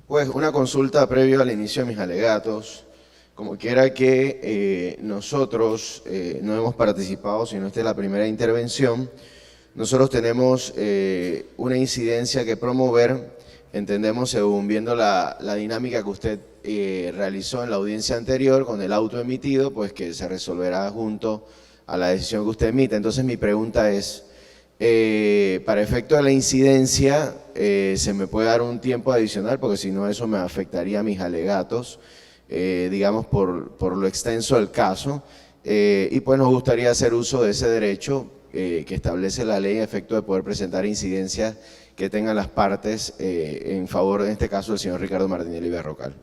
Pues una consulta previo al inicio de mis alegatos. Como quiera que nosotros no hemos participado, sino esta es la primera intervención, nosotros tenemos una incidencia que promover, entendemos, según viendo la dinámica que usted realizó en la audiencia anterior con el auto emitido, pues que se resolverá junto a la decisión que usted emite. Entonces mi pregunta es, para efecto de la incidencia, ¿se me puede dar un tiempo adicional? Porque si no, eso me afectaría a mis alegatos, digamos, por lo extenso del caso. Y pues nos gustaría hacer uso de ese derecho que establece la ley a efecto de poder presentar incidencias que tengan las partes en favor, en este caso, del señor Ricardo Martinelli Berrocal.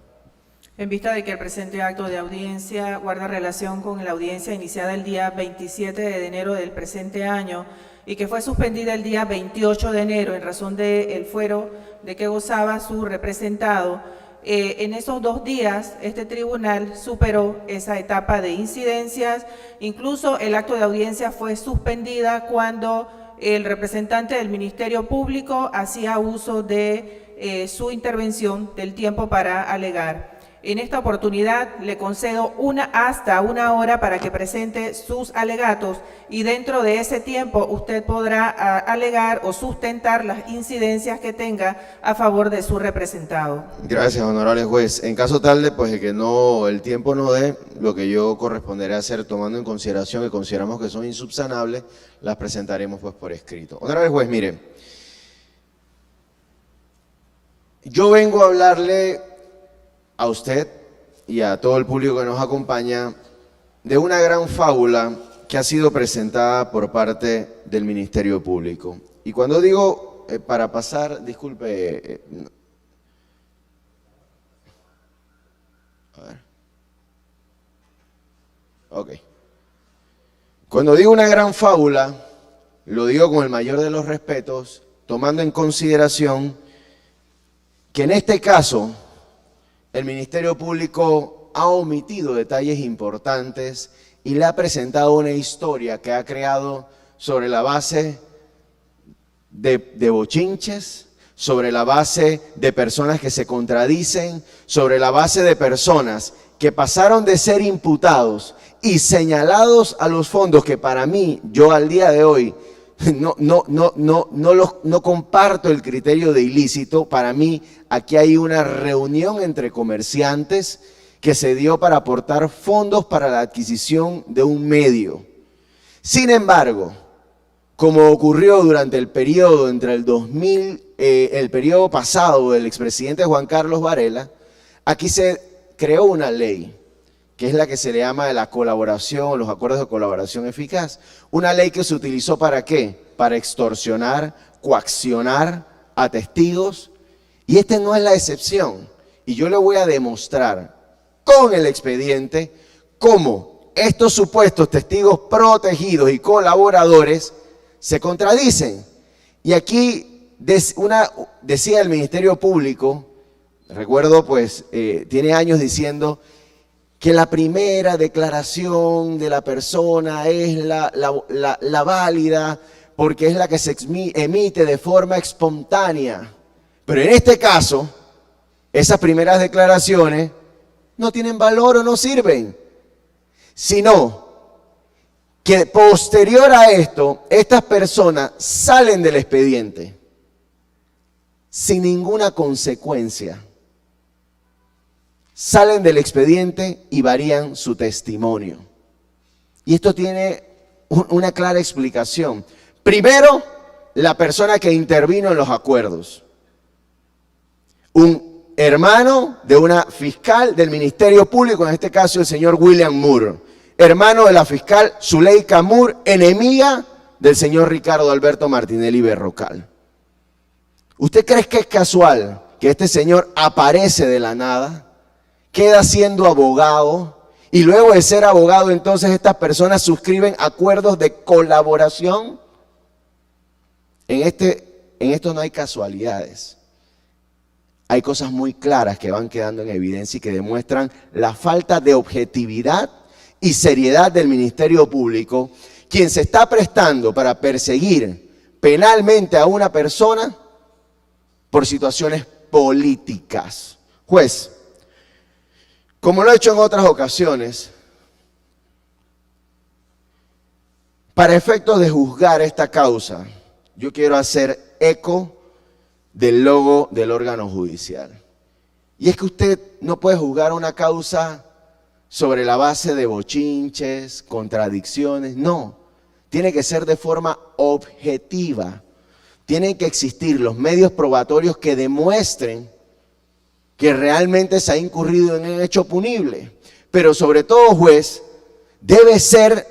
En vista de que el presente acto de audiencia guarda relación con la audiencia iniciada el día 27 de enero del presente año y que fue suspendida el día 28 de enero en razón del fuero de que gozaba su representado, en esos 2 días este tribunal superó esa etapa de incidencias. Incluso el acto de audiencia fue suspendida cuando el representante del Ministerio Público hacía uso de su intervención del tiempo para alegar. En esta oportunidad le concedo hasta una hora para que presente sus alegatos y dentro de ese tiempo usted podrá alegar o sustentar las incidencias que tenga a favor de su representado. Gracias, honorable juez. En caso tal de pues, que el tiempo no dé, lo que yo corresponderá hacer, tomando en consideración que consideramos que son insubsanables, las presentaremos pues por escrito. Honorable juez, mire, yo vengo a hablarle a usted y a todo el público que nos acompaña de una gran fábula que ha sido presentada por parte del Ministerio Público. Y cuando digo, para pasar, disculpe, a ver, ok. Cuando digo una gran fábula, lo digo con el mayor de los respetos, tomando en consideración que en este caso el Ministerio Público ha omitido detalles importantes y le ha presentado una historia que ha creado sobre la base de bochinches, sobre la base de personas que se contradicen, sobre la base de personas que pasaron de ser imputados y señalados a los fondos que para mí, yo al día de hoy, no comparto el criterio de ilícito. Para mí aquí hay una reunión entre comerciantes que se dio para aportar fondos para la adquisición de un medio. Sin embargo, como ocurrió durante el periodo entre el periodo pasado del expresidente Juan Carlos Varela, aquí se creó una ley que es la que se le llama de la colaboración, los acuerdos de colaboración eficaz. Una ley que se utilizó ¿para qué? Para extorsionar, coaccionar a testigos. Y esta no es la excepción. Y yo le voy a demostrar con el expediente cómo estos supuestos testigos protegidos y colaboradores se contradicen. Y aquí decía el Ministerio Público, recuerdo pues, tiene años diciendo que la primera declaración de la persona es la válida porque es la que se emite de forma espontánea. Pero en este caso, esas primeras declaraciones no tienen valor o no sirven, sino que posterior a esto, estas personas salen del expediente sin ninguna consecuencia. Salen del expediente y varían su testimonio. Y esto tiene una clara explicación. Primero, la persona que intervino en los acuerdos. Un hermano de una fiscal del Ministerio Público, en este caso el señor William Moore. Hermano de la fiscal Zuleika Moore, enemiga del señor Ricardo Alberto Martinelli Berrocal. ¿Usted cree que es casual que este señor aparece de la nada? Queda siendo abogado y luego de ser abogado entonces estas personas suscriben acuerdos de colaboración. En esto no hay casualidades. Hay cosas muy claras que van quedando en evidencia y que demuestran la falta de objetividad y seriedad del Ministerio Público, quien se está prestando para perseguir penalmente a una persona por situaciones políticas. Juez, como lo he hecho en otras ocasiones, para efectos de juzgar esta causa, yo quiero hacer eco del logo del órgano judicial. Y es que usted no puede juzgar una causa sobre la base de bochinches, contradicciones, no. Tiene que ser de forma objetiva. Tienen que existir los medios probatorios que demuestren que realmente se ha incurrido en un hecho punible. Pero sobre todo, juez, debe ser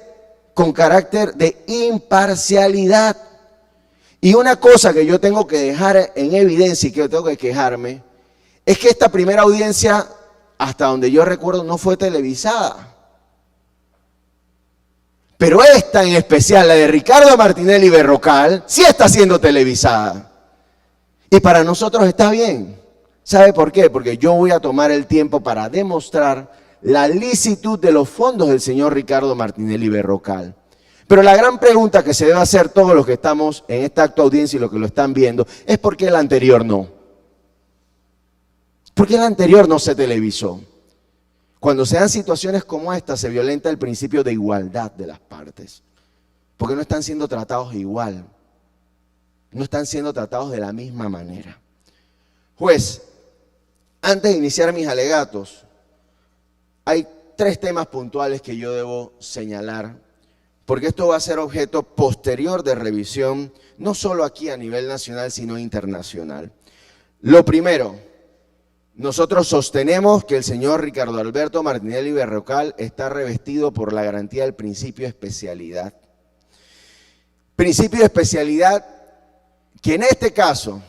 con carácter de imparcialidad. Y una cosa que yo tengo que dejar en evidencia y que yo tengo que quejarme, es que esta primera audiencia, hasta donde yo recuerdo, no fue televisada. Pero esta en especial, la de Ricardo Martinelli Berrocal, sí está siendo televisada. Y para nosotros está bien. ¿Sabe por qué? Porque yo voy a tomar el tiempo para demostrar la licitud de los fondos del señor Ricardo Martinelli Berrocal. Pero la gran pregunta que se debe hacer todos los que estamos en esta acto audiencia y los que lo están viendo es ¿por qué el anterior no? ¿Por qué el anterior no se televisó? Cuando se dan situaciones como esta, se violenta el principio de igualdad de las partes. Porque no están siendo tratados igual. No están siendo tratados de la misma manera. Juez, antes de iniciar mis alegatos, hay 3 temas puntuales que yo debo señalar, porque esto va a ser objeto posterior de revisión, no solo aquí a nivel nacional, sino internacional. Lo primero, nosotros sostenemos que el señor Ricardo Alberto Martinelli Berrocal está revestido por la garantía del principio de especialidad. Principio de especialidad que en este caso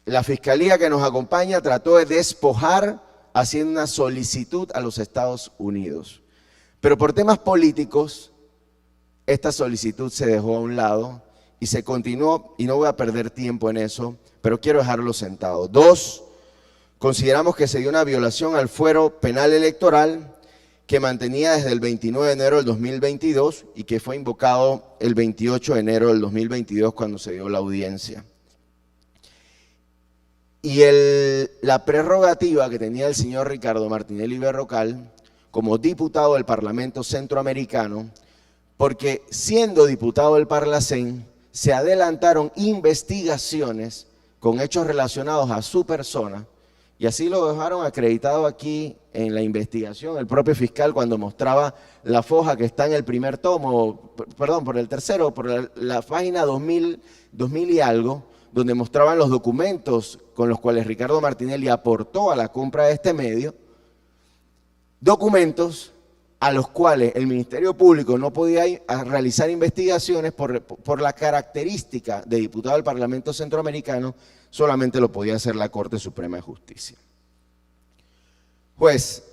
la Fiscalía que nos acompaña trató de despojar haciendo una solicitud a los Estados Unidos. Pero por temas políticos, esta solicitud se dejó a un lado y se continuó, y no voy a perder tiempo en eso, pero quiero dejarlo sentado. 2, consideramos que se dio una violación al fuero penal electoral que mantenía desde el 29 de enero del 2022 y que fue invocado el 28 de enero del 2022 cuando se dio la audiencia. Y la prerrogativa que tenía el señor Ricardo Martinelli Berrocal como diputado del Parlamento Centroamericano, porque siendo diputado del Parlacén, se adelantaron investigaciones con hechos relacionados a su persona, y así lo dejaron acreditado aquí en la investigación, el propio fiscal cuando mostraba la foja que está en el primer tomo, perdón, por el tercero, por la página 2000 y algo, donde mostraban los documentos con los cuales Ricardo Martinelli aportó a la compra de este medio, documentos a los cuales el Ministerio Público no podía realizar investigaciones por la característica de diputado del Parlamento Centroamericano, solamente lo podía hacer la Corte Suprema de Justicia. Juez,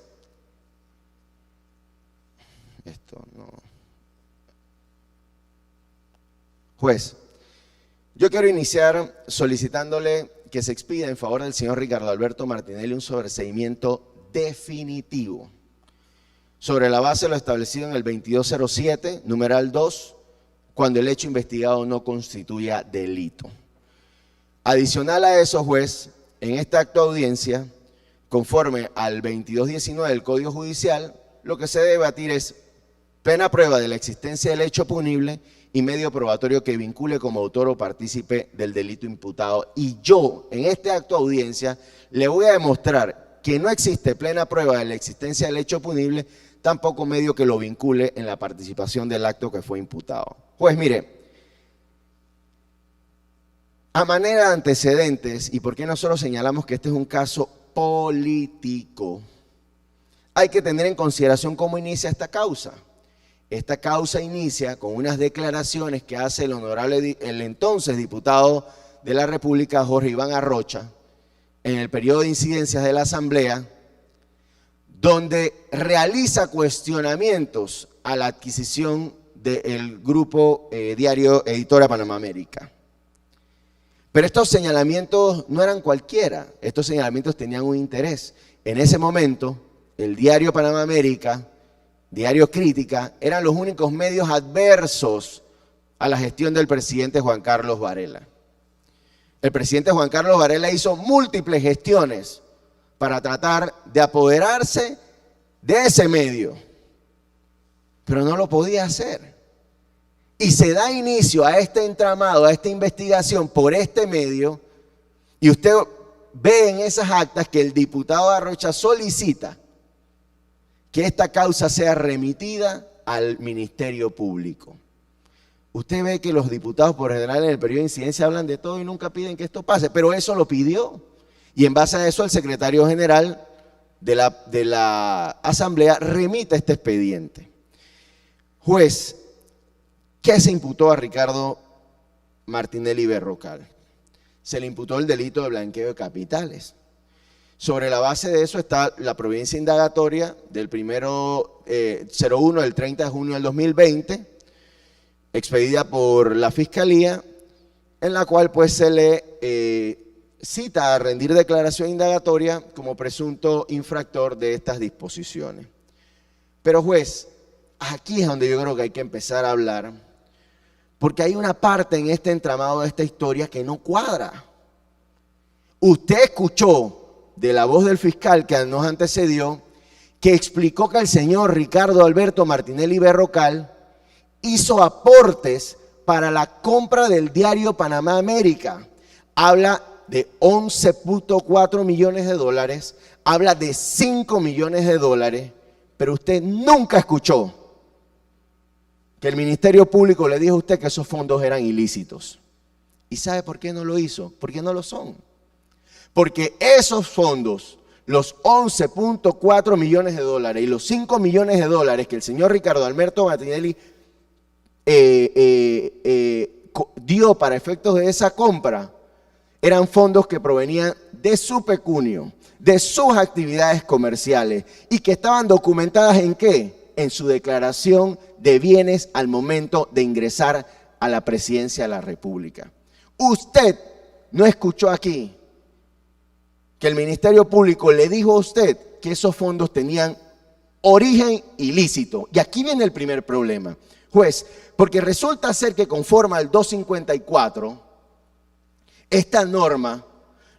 yo quiero iniciar solicitándole que se expida en favor del señor Ricardo Alberto Martinelli un sobreseimiento definitivo sobre la base de lo establecido en el 2207, numeral 2, cuando el hecho investigado no constituya delito. Adicional a eso, juez, en este acto de audiencia, conforme al 2219 del Código Judicial, lo que se debe debatir es plena prueba de la existencia del hecho punible y medio probatorio que vincule como autor o partícipe del delito imputado. Y yo, en este acto de audiencia, le voy a demostrar que no existe plena prueba de la existencia del hecho punible, tampoco medio que lo vincule en la participación del acto que fue imputado. Pues mire, a manera de antecedentes, y por qué nosotros señalamos que este es un caso político, hay que tener en consideración cómo inicia esta causa. Esta causa inicia con unas declaraciones que hace el entonces diputado de la República, Jorge Iván Arrocha, en el periodo de incidencias de la Asamblea, donde realiza cuestionamientos a la adquisición del grupo diario Editora Panamá América. Pero estos señalamientos no eran cualquiera, estos señalamientos tenían un interés. En ese momento, el diario Panamá América, diario Crítica, eran los únicos medios adversos a la gestión del presidente Juan Carlos Varela. El presidente Juan Carlos Varela hizo múltiples gestiones para tratar de apoderarse de ese medio, pero no lo podía hacer. Y se da inicio a este entramado, a esta investigación por este medio, y usted ve en esas actas que el diputado Arrocha solicita que esta causa sea remitida al Ministerio Público. Usted ve que los diputados por general en el periodo de incidencia hablan de todo y nunca piden que esto pase, pero eso lo pidió. Y en base a eso el secretario general de la Asamblea remite este expediente. Juez, ¿qué se imputó a Ricardo Martinelli Berrocal? Se le imputó el delito de blanqueo de capitales. Sobre la base de eso está la providencia indagatoria del 01 del 30 de junio del 2020, expedida por la Fiscalía, en la cual pues se le cita a rendir declaración indagatoria como presunto infractor de estas disposiciones. Pero juez, aquí es donde yo creo que hay que empezar a hablar, porque hay una parte en este entramado de esta historia que no cuadra. Usted escuchó de la voz del fiscal que nos antecedió, que explicó que el señor Ricardo Alberto Martinelli Berrocal hizo aportes para la compra del diario Panamá América. Habla de 11.4 millones de dólares, habla de 5 millones de dólares, pero usted nunca escuchó que el Ministerio Público le dijo a usted que esos fondos eran ilícitos. ¿Y sabe por qué no lo hizo? Porque no lo son. Porque esos fondos, los 11.4 millones de dólares y los 5 millones de dólares que el señor Ricardo Alberto Martinelli dio para efectos de esa compra, eran fondos que provenían de su pecunio, de sus actividades comerciales y que estaban documentadas ¿en qué? En su declaración de bienes al momento de ingresar a la presidencia de la República. Usted no escuchó aquí que el Ministerio Público le dijo a usted que esos fondos tenían origen ilícito. Y aquí viene el primer problema, juez, porque resulta ser que conforme al 254, esta norma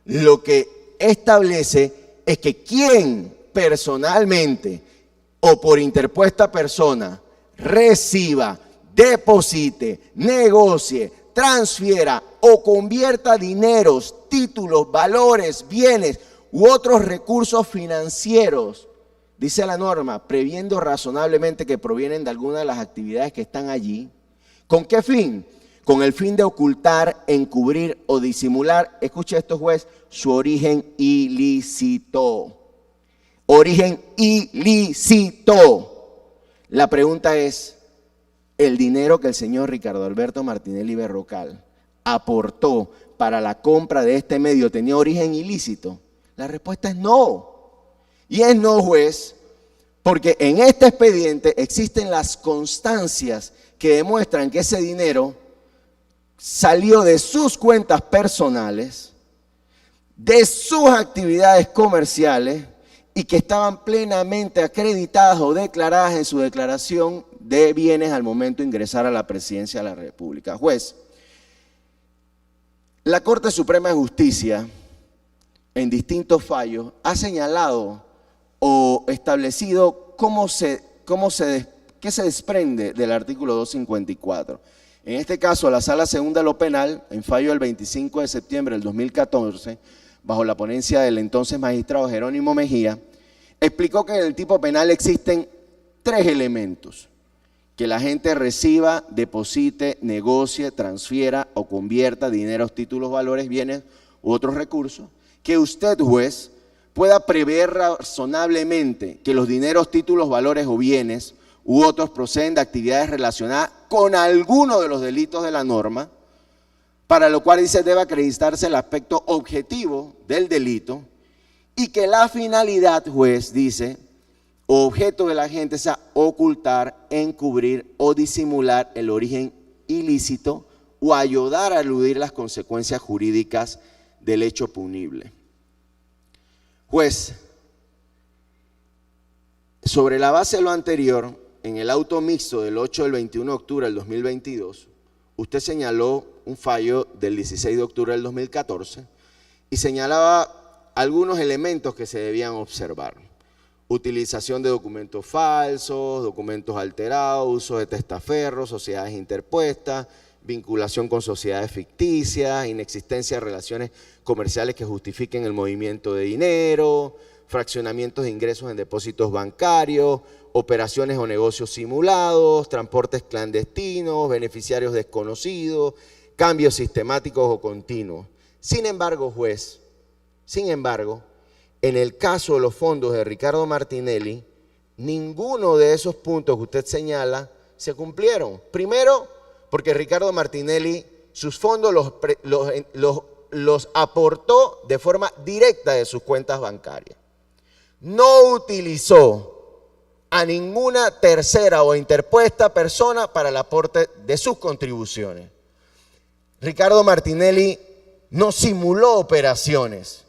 lo que establece es que quien personalmente o por interpuesta persona reciba, deposite, negocie, transfiera o convierta dineros, títulos, valores, bienes u otros recursos financieros, dice la norma, previendo razonablemente que provienen de alguna de las actividades que están allí. ¿Con qué fin? Con el fin de ocultar, encubrir o disimular, escuche esto juez, su origen ilícito. Origen ilícito. La pregunta es, ¿el dinero que el señor Ricardo Alberto Martinelli Berrocal aportó para la compra de este medio tenía origen ilícito? La respuesta es no. Y es no, juez, porque en este expediente existen las constancias que demuestran que ese dinero salió de sus cuentas personales, de sus actividades comerciales y que estaban plenamente acreditadas o declaradas en su declaración de bienes al momento de ingresar a la presidencia de la República. Juez, la Corte Suprema de Justicia, en distintos fallos, ha señalado o establecido qué se desprende del artículo 254. En este caso, la Sala Segunda de lo Penal, en fallo del 25 de septiembre del 2014, bajo la ponencia del entonces magistrado Jerónimo Mejía, explicó que en el tipo penal existen 3 elementos: que la gente reciba, deposite, negocie, transfiera o convierta dineros, títulos, valores, bienes u otros recursos, que usted, juez, pueda prever razonablemente que los dineros, títulos, valores o bienes u otros proceden de actividades relacionadas con alguno de los delitos de la norma, para lo cual dice debe acreditarse el aspecto objetivo del delito y que la finalidad, juez, dice, objeto de la gente sea ocultar, encubrir o disimular el origen ilícito o ayudar a eludir las consecuencias jurídicas del hecho punible. Juez, sobre la base de lo anterior, en el auto mixto del 8 del 21 de octubre del 2022, usted señaló un fallo del 16 de octubre del 2014 y señalaba algunos elementos que se debían observar. Utilización de documentos falsos, documentos alterados, uso de testaferros, sociedades interpuestas, vinculación con sociedades ficticias, inexistencia de relaciones comerciales que justifiquen el movimiento de dinero, fraccionamientos de ingresos en depósitos bancarios, operaciones o negocios simulados, transportes clandestinos, beneficiarios desconocidos, cambios sistemáticos o continuos. Sin embargo, juez, en el caso de los fondos de Ricardo Martinelli, ninguno de esos puntos que usted señala se cumplieron. Primero, porque Ricardo Martinelli sus fondos los aportó de forma directa de sus cuentas bancarias. No utilizó a ninguna tercera o interpuesta persona para el aporte de sus contribuciones. Ricardo Martinelli no simuló operaciones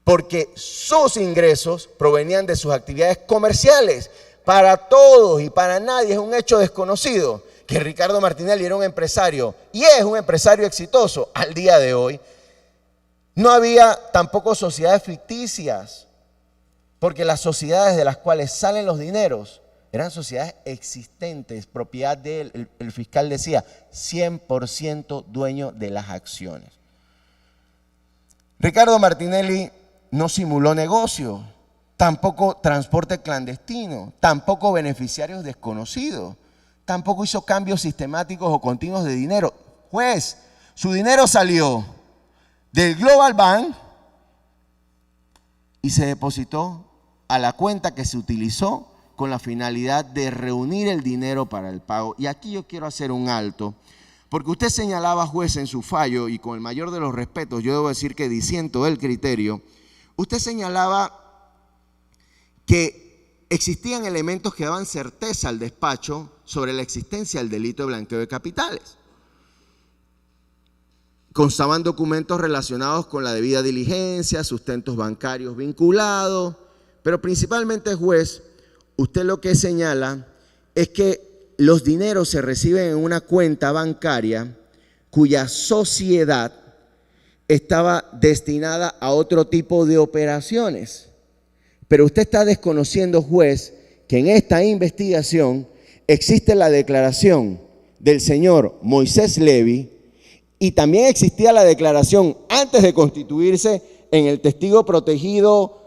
porque sus ingresos provenían de sus actividades comerciales. Para todos y para nadie es un hecho desconocido que Ricardo Martinelli era un empresario y es un empresario exitoso al día de hoy. No había tampoco sociedades ficticias, porque las sociedades de las cuales salen los dineros eran sociedades existentes, propiedad de él. El fiscal decía, 100% dueño de las acciones. Ricardo Martinelli no simuló negocio, tampoco transporte clandestino, tampoco beneficiarios desconocidos, tampoco hizo cambios sistemáticos o continuos de dinero. Juez, su dinero salió del Global Bank y se depositó a la cuenta que se utilizó con la finalidad de reunir el dinero para el pago. Y aquí yo quiero hacer un alto, porque usted señalaba, juez, en su fallo, y con el mayor de los respetos, yo debo decir que disiento del criterio, usted señalaba que existían elementos que daban certeza al despacho sobre la existencia del delito de blanqueo de capitales. Constaban documentos relacionados con la debida diligencia, sustentos bancarios vinculados, pero principalmente, juez, usted lo que señala es que los dineros se reciben en una cuenta bancaria cuya sociedad estaba destinada a otro tipo de operaciones. Pero usted está desconociendo, juez, que en esta investigación existe la declaración del señor Moisés Levy y también existía la declaración antes de constituirse en el testigo protegido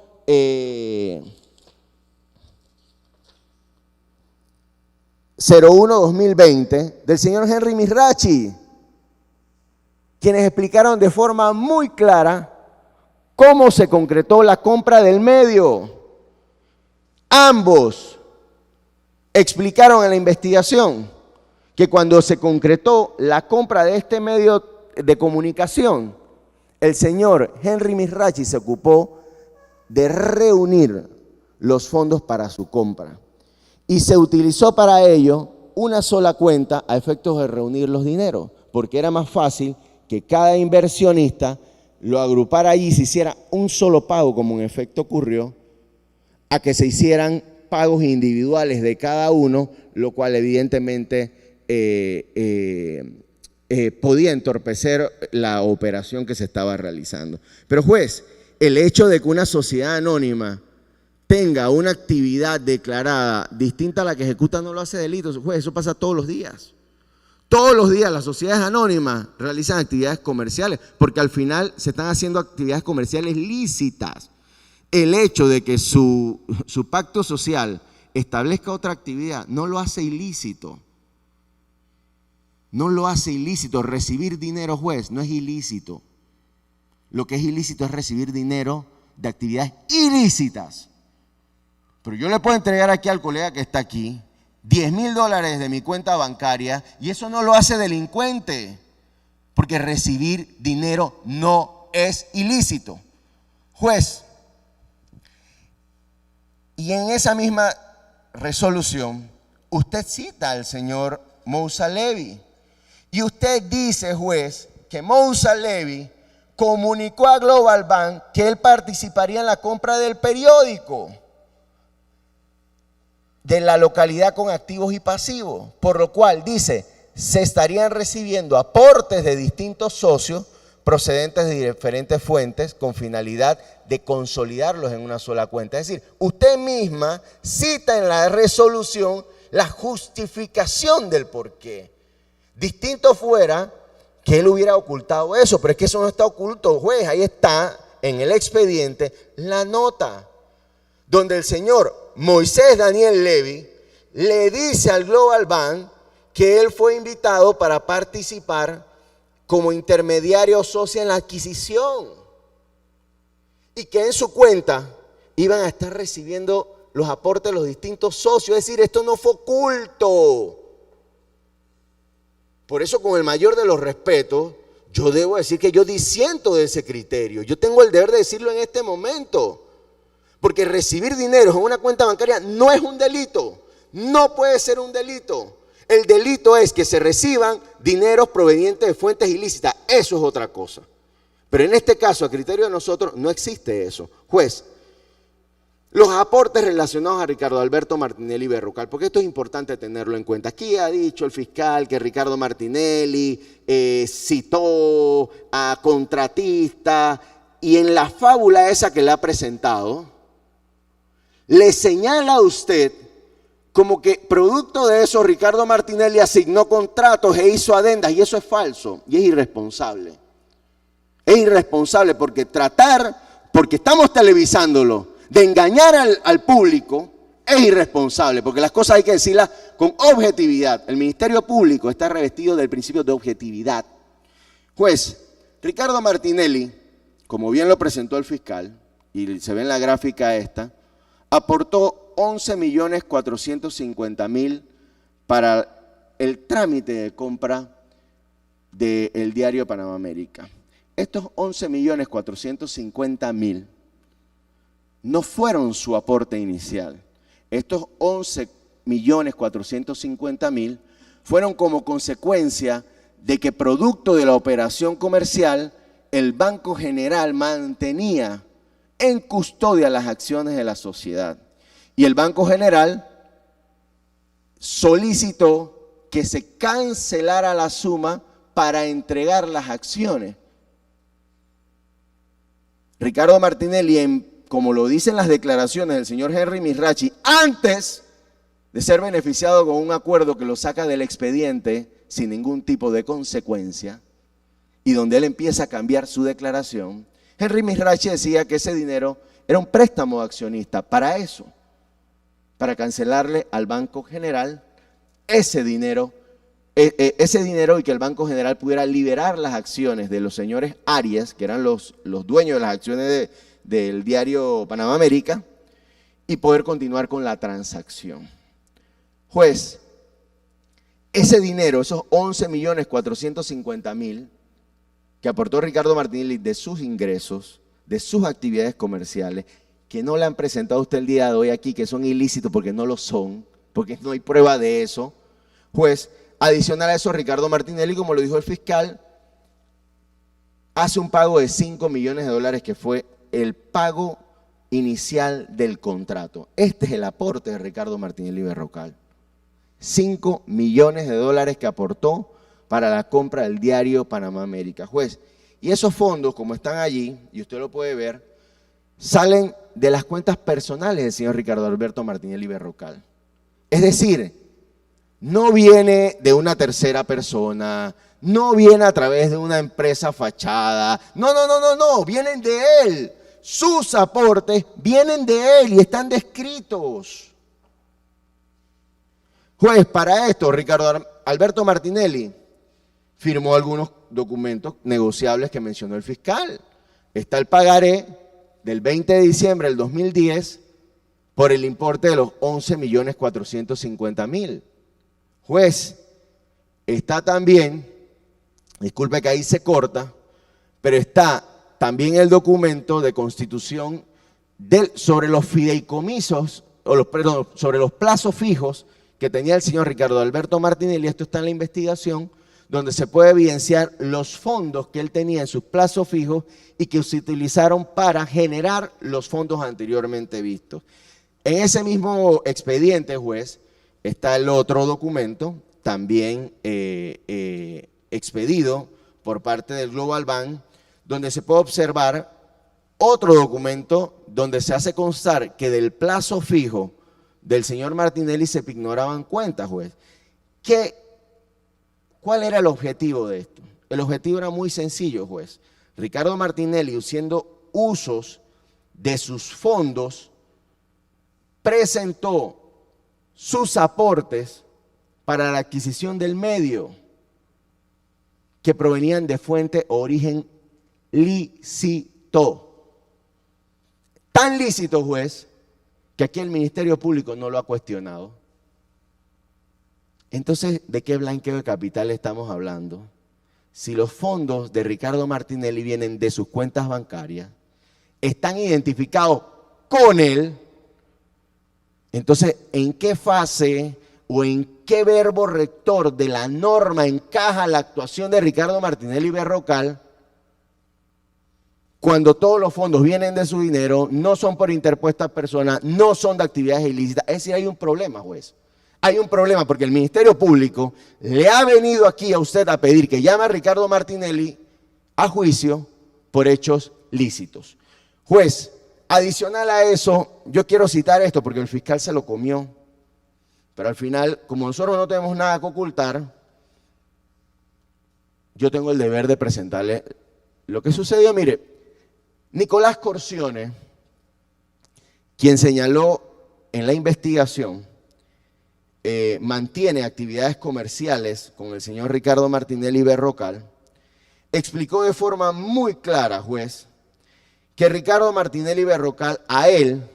01-2020 del señor Henry Misrachi, quienes explicaron de forma muy clara cómo se concretó la compra del medio. Ambos explicaron en la investigación que cuando se concretó la compra de este medio de comunicación, el señor Henry Misrachi se ocupó de reunir los fondos para su compra y se utilizó para ello una sola cuenta a efectos de reunir los dineros, porque era más fácil que cada inversionista lo agrupara allí y se hiciera un solo pago, como en efecto ocurrió, a que se hicieran pagos individuales de cada uno, lo cual evidentemente podía entorpecer la operación que se estaba realizando. Pero juez, el hecho de que una sociedad anónima tenga una actividad declarada distinta a la que ejecuta no lo hace delito. Juez, eso pasa todos los días. Todos los días las sociedades anónimas realizan actividades comerciales porque al final se están haciendo actividades comerciales lícitas. El hecho de que su pacto social establezca otra actividad no lo hace ilícito. No lo hace ilícito. Recibir dinero, juez, no es ilícito. Lo que es ilícito es recibir dinero de actividades ilícitas. Pero yo le puedo entregar aquí al colega que está aquí $10,000 de mi cuenta bancaria y eso no lo hace delincuente, porque recibir dinero no es ilícito. Juez, y en esa misma resolución usted cita al señor Moussa Levy y usted dice, juez, que Moussa Levy comunicó a Global Bank que él participaría en la compra del periódico de la localidad con activos y pasivos, por lo cual dice, se estarían recibiendo aportes de distintos socios procedentes de diferentes fuentes con finalidad de consolidarlos en una sola cuenta. Es decir, usted misma cita en la resolución la justificación del porqué. Distinto fuera que él hubiera ocultado eso, pero es que eso no está oculto, juez. Ahí está en el expediente la nota donde el señor Moisés Daniel Levy le dice al Global Bank que él fue invitado para participar como intermediario socio en la adquisición y que en su cuenta iban a estar recibiendo los aportes de los distintos socios. Es decir, esto no fue oculto. Por eso, con el mayor de los respetos, yo debo decir que yo disiento de ese criterio. Yo tengo el deber de decirlo en este momento. Porque recibir dinero en una cuenta bancaria no es un delito. No puede ser un delito. El delito es que se reciban dineros provenientes de fuentes ilícitas. Eso es otra cosa. Pero en este caso, a criterio de nosotros, no existe eso. Juez, los aportes relacionados a Ricardo Alberto Martinelli Berrocal, porque esto es importante tenerlo en cuenta. Aquí ha dicho el fiscal que Ricardo Martinelli citó a contratista y en la fábula esa que le ha presentado, le señala a usted como que producto de eso Ricardo Martinelli asignó contratos e hizo adendas, y eso es falso y es irresponsable. Es irresponsable porque estamos televisándolo, de engañar al público es irresponsable, porque las cosas hay que decirlas con objetividad. El Ministerio Público está revestido del principio de objetividad. Juez, Ricardo Martinelli, como bien lo presentó el fiscal, y se ve en la gráfica esta, aportó 11.450.000 para el trámite de compra del diario Panamá América. Estos 11.450.000 no fueron su aporte inicial. Estos 11.450.000 fueron como consecuencia de que producto de la operación comercial, el Banco General mantenía en custodia las acciones de la sociedad. Y el Banco General solicitó que se cancelara la suma para entregar las acciones. Ricardo Martinelli, como lo dicen las declaraciones del señor Henry Misrachi, antes de ser beneficiado con un acuerdo que lo saca del expediente sin ningún tipo de consecuencia, y donde él empieza a cambiar su declaración, Henry Misrachi decía que ese dinero era un préstamo de accionista para eso, para cancelarle al Banco General ese dinero y que el Banco General pudiera liberar las acciones de los señores Arias, que eran los dueños de las acciones del diario Panamá América, y poder continuar con la transacción. Juez, ese dinero, esos 11.450.000 que aportó Ricardo Martinelli de sus ingresos, de sus actividades comerciales, que no le han presentado a usted el día de hoy aquí, que son ilícitos porque no lo son, porque no hay prueba de eso. Pues, adicional a eso, Ricardo Martinelli, como lo dijo el fiscal, hace un pago de $5 millones, que fue el pago inicial del contrato. Este es el aporte de Ricardo Martinelli Berrocal. $5 millones que aportó para la compra del diario Panamá América. Juez, y esos fondos, como están allí, y usted lo puede ver, salen de las cuentas personales del señor Ricardo Alberto Martinelli Berrocal. Es decir, no viene de una tercera persona, no viene a través de una empresa fachada, no, vienen de él. Sus aportes vienen de él y están descritos. Juez, para esto, Ricardo Alberto Martinelli firmó algunos documentos negociables que mencionó el fiscal. Está el pagaré del 20 de diciembre del 2010 por el importe de los 11.450.000. Juez, está también, disculpe que ahí se corta, pero está también el documento de constitución sobre los fideicomisos, sobre los plazos fijos que tenía el señor Ricardo Alberto Martinelli. Esto está en la investigación, donde se puede evidenciar los fondos que él tenía en sus plazos fijos y que se utilizaron para generar los fondos anteriormente vistos. En ese mismo expediente, juez, está el otro documento también expedido por parte del Global Bank, donde se puede observar otro documento donde se hace constar que del plazo fijo del señor Martinelli se pignoraban cuentas, juez. ¿Cuál era el objetivo de esto? El objetivo era muy sencillo, juez. Ricardo Martinelli, haciendo usos de sus fondos, presentó sus aportes para la adquisición del medio que provenían de fuente o origen lícito. Tan lícito, juez, que aquí el Ministerio Público no lo ha cuestionado. Entonces, ¿de qué blanqueo de capital estamos hablando? Si los fondos de Ricardo Martinelli vienen de sus cuentas bancarias, están identificados con él, entonces, ¿en qué fase o en qué verbo rector de la norma encaja la actuación de Ricardo Martinelli Berrocal cuando todos los fondos vienen de su dinero, no son por interpuestas personas, no son de actividades ilícitas? Es decir, hay un problema, juez. Hay un problema porque el Ministerio Público le ha venido aquí a usted a pedir que llame a Ricardo Martinelli a juicio por hechos lícitos. Juez, adicional a eso, yo quiero citar esto porque el fiscal se lo comió, pero al final, como nosotros no tenemos nada que ocultar, yo tengo el deber de presentarle lo que sucedió. Mire, Nicolás Corcione, quien señaló en la investigación, mantiene actividades comerciales con el señor Ricardo Martinelli Berrocal, explicó de forma muy clara, juez, que Ricardo Martinelli Berrocal a él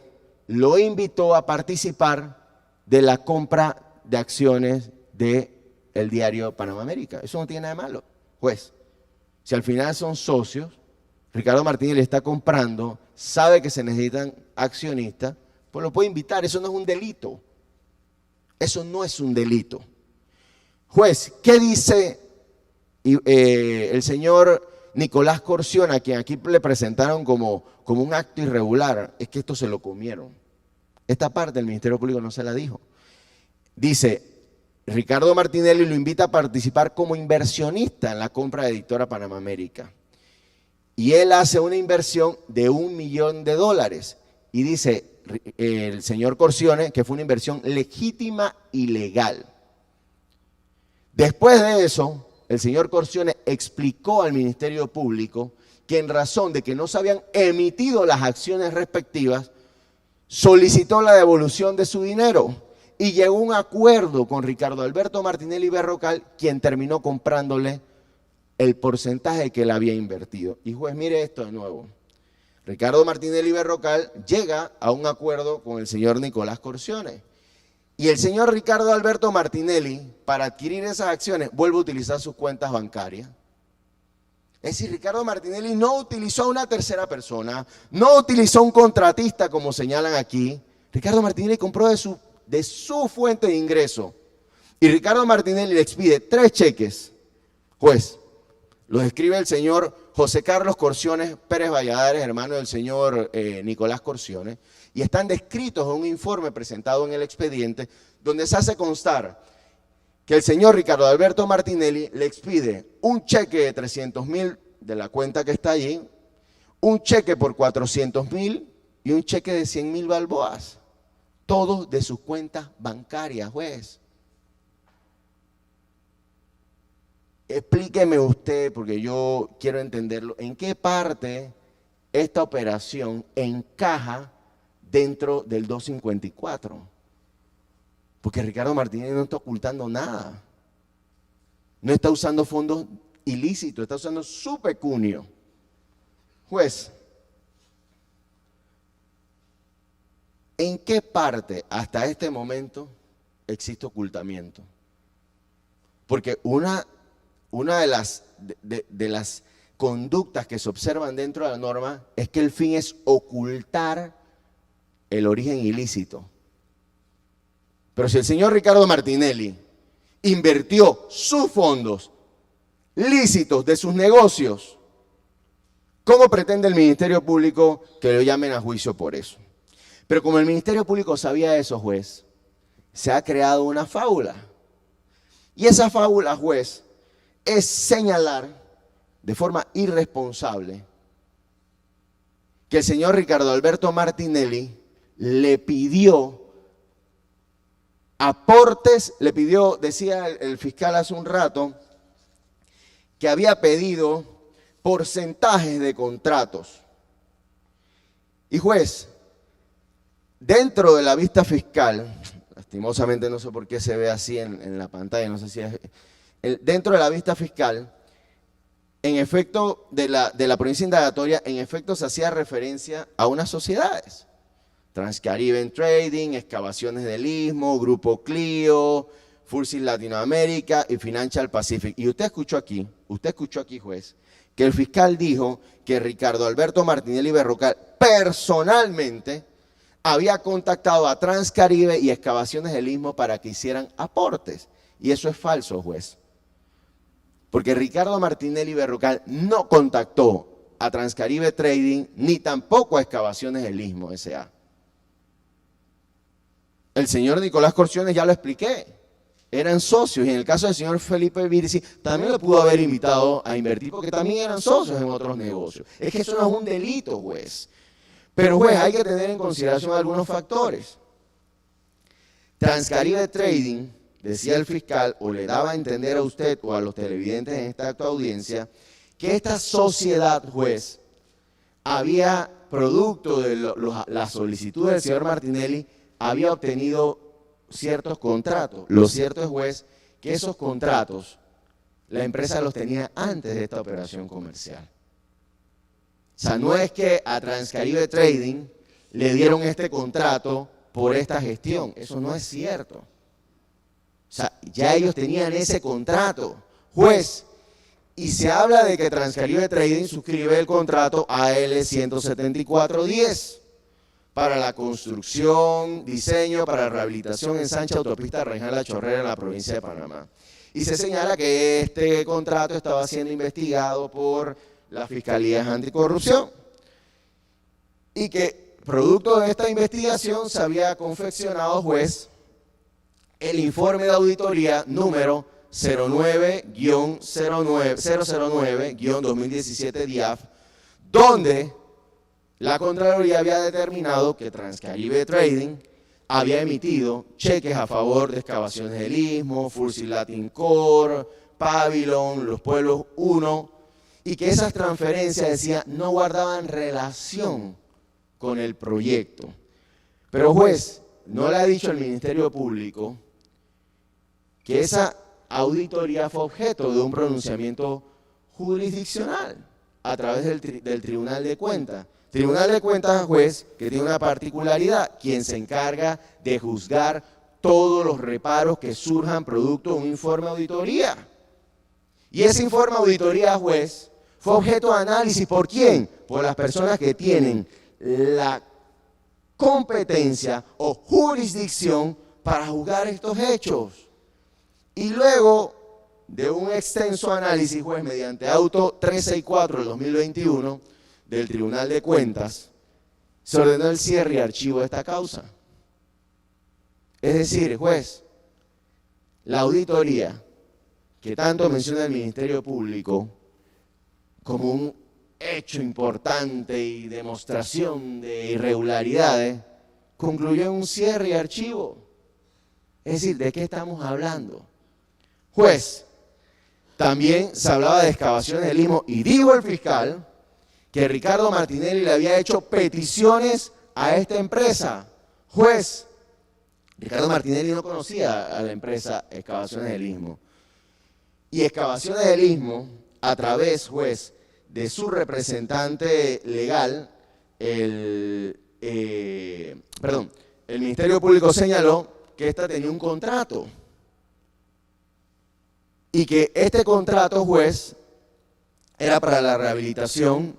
lo invitó a participar de la compra de acciones del diario Panamá América. Eso no tiene nada de malo, juez. Si al final son socios, Ricardo Martinelli está comprando, sabe que se necesitan accionistas, pues lo puede invitar. Eso no es un delito. Eso no es un delito. Juez, ¿qué dice el señor Nicolás Corcione, a quien aquí le presentaron como un acto irregular? Es que esto se lo comieron. Esta parte el Ministerio Público no se la dijo. Dice, Ricardo Martinelli lo invita a participar como inversionista en la compra de Editora Panamá América. Y él hace una inversión de $1 millón. Y dice el señor Corcione que fue una inversión legítima y legal. Después de eso, el señor Corcione explicó al Ministerio Público que en razón de que no se habían emitido las acciones respectivas, solicitó la devolución de su dinero y llegó a un acuerdo con Ricardo Alberto Martinelli Berrocal, quien terminó comprándole el porcentaje que él había invertido. Y juez, mire esto de nuevo. Ricardo Martinelli Berrocal llega a un acuerdo con el señor Nicolás Corcione. Y el señor Ricardo Alberto Martinelli, para adquirir esas acciones, vuelve a utilizar sus cuentas bancarias. Es decir, Ricardo Martinelli no utilizó a una tercera persona, no utilizó a un contratista como señalan aquí. Ricardo Martinelli compró de su fuente de ingreso. Y Ricardo Martinelli le expide 3 cheques. Juez, los escribe el señor José Carlos Corcione Pérez Valladares, hermano del señor Nicolás Corcione, y están descritos en un informe presentado en el expediente donde se hace constar que el señor Ricardo Alberto Martinelli le expide un cheque de 300.000 de la cuenta que está allí, un cheque por 400.000 y un cheque de 100.000 balboas, todos de sus cuentas bancarias, juez. Explíqueme usted, porque yo quiero entenderlo, ¿en qué parte esta operación encaja dentro del 254? Porque Ricardo Martinelli no está ocultando nada. No está usando fondos ilícitos, está usando su pecunio. Juez, ¿en qué parte hasta este momento existe ocultamiento? Porque una de las conductas que se observan dentro de la norma es que el fin es ocultar el origen ilícito. Pero si el señor Ricardo Martinelli invirtió sus fondos lícitos de sus negocios, ¿cómo pretende el Ministerio Público que lo llamen a juicio por eso? Pero como el Ministerio Público sabía eso, juez, se ha creado una fábula. Y esa fábula, juez, es señalar de forma irresponsable que el señor Ricardo Alberto Martinelli le pidió aportes, le pidió, decía el fiscal hace un rato, que había pedido porcentajes de contratos. Y juez, dentro de la vista fiscal, lastimosamente no sé por qué se ve así en la pantalla, no sé si es, dentro de la vista fiscal, en efecto de la provincia indagatoria, en efecto se hacía referencia a unas sociedades. Transcaribe Trading, Excavaciones del Istmo, Grupo Clio, Fursis Latinoamérica y Financial Pacific. Y usted escuchó aquí, juez, que el fiscal dijo que Ricardo Alberto Martinelli Berrocal personalmente había contactado a Transcaribe y Excavaciones del Istmo para que hicieran aportes. Y eso es falso, juez. Porque Ricardo Martinelli Berrocal no contactó a Transcaribe Trading ni tampoco a Excavaciones del Istmo S.A. El señor Nicolás Corciones ya lo expliqué, eran socios, y en el caso del señor Felipe Virsi también lo pudo haber invitado a invertir porque también eran socios en otros negocios. Es que eso no es un delito, juez. Pero juez, hay que tener en consideración algunos factores. Transcaribe Trading, decía el fiscal, o le daba a entender a usted o a los televidentes en esta acta audiencia, que esta sociedad, juez, había, producto de la solicitud del señor Martinelli, había obtenido ciertos contratos. Lo cierto es, juez, que esos contratos la empresa los tenía antes de esta operación comercial. O sea, no es que a Transcaribe Trading le dieron este contrato por esta gestión. Eso no es cierto. O sea, ya ellos tenían ese contrato. Juez, y se habla de que Transcaribe Trading suscribe el contrato AL 17410. Para la construcción, diseño, para rehabilitación, ensanche, autopista Reinal La Chorrera en la provincia de Panamá. Y se señala que este contrato estaba siendo investigado por la Fiscalía Anticorrupción y que producto de esta investigación se había confeccionado, juez, el informe de auditoría número 009-2017 DIAF, donde la Contraloría había determinado que Transcaribe Trading había emitido cheques a favor de Excavaciones del Istmo, Fursis Latin Core, Pavilion, Los Pueblos 1, y que esas transferencias, decía, no guardaban relación con el proyecto. Pero juez, no le ha dicho el Ministerio Público que esa auditoría fue objeto de un pronunciamiento jurisdiccional a través del Tribunal de Cuentas. Tribunal de Cuentas, juez, que tiene una particularidad, quien se encarga de juzgar todos los reparos que surjan producto de un informe de auditoría. Y ese informe de auditoría, juez, fue objeto de análisis. ¿Por quién? Por las personas que tienen la competencia o jurisdicción para juzgar estos hechos. Y luego de un extenso análisis, juez, mediante auto 364 del 2021, del Tribunal de Cuentas, se ordenó el cierre y archivo de esta causa. Es decir, juez, la auditoría que tanto menciona el Ministerio Público como un hecho importante y demostración de irregularidades, concluyó en un cierre y archivo. Es decir, ¿de qué estamos hablando? Juez, también se hablaba de Excavaciones del Istmo y dijo el fiscal que Ricardo Martinelli le había hecho peticiones a esta empresa. Juez, Ricardo Martinelli no conocía a la empresa Excavaciones del Istmo. Y Excavaciones del Istmo, a través, juez, de su representante legal, el Ministerio Público señaló que ésta tenía un contrato. Y que este contrato, juez, era para la rehabilitación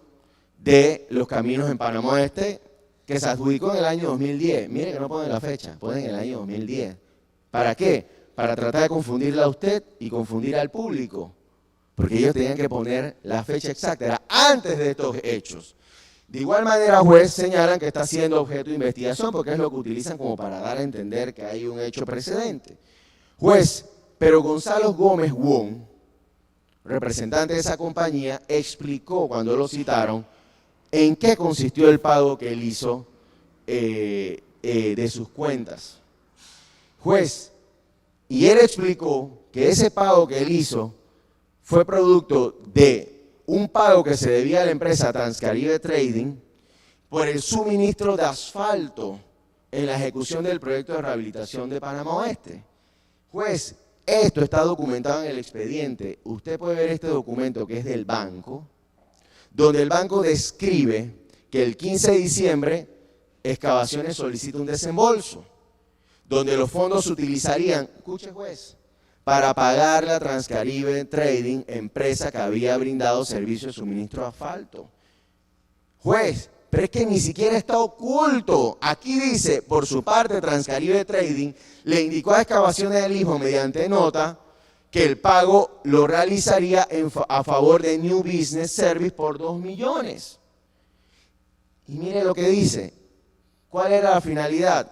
de los caminos en Panamá Oeste, que se adjudicó en el año 2010. Miren que no ponen la fecha, ponen el año 2010. ¿Para qué? Para tratar de confundirla a usted y confundir al público. Porque ellos tenían que poner la fecha exacta, era antes de estos hechos. De igual manera, juez, señalan que está siendo objeto de investigación porque es lo que utilizan como para dar a entender que hay un hecho precedente. Juez, Pero Gonzalo Gómez Wong, representante de esa compañía, explicó cuando lo citaron en qué consistió el pago que él hizo de sus cuentas. Juez, y él explicó que ese pago que él hizo fue producto de un pago que se debía a la empresa Transcaribe Trading por el suministro de asfalto en la ejecución del proyecto de rehabilitación de Panamá Oeste. Juez, esto está documentado en el expediente. Usted puede ver este documento que es del banco, donde el banco describe que el 15 de diciembre Excavaciones solicita un desembolso, donde los fondos se utilizarían, escuche juez, para pagarle a Transcaribe Trading, empresa que había brindado servicio de suministro de asfalto. Juez, pero es que ni siquiera está oculto. Aquí dice, por su parte, Transcaribe Trading le indicó a Excavaciones del Istmo mediante nota que el pago lo realizaría a favor de New Business Service por 2 millones. Y mire lo que dice. ¿Cuál era la finalidad?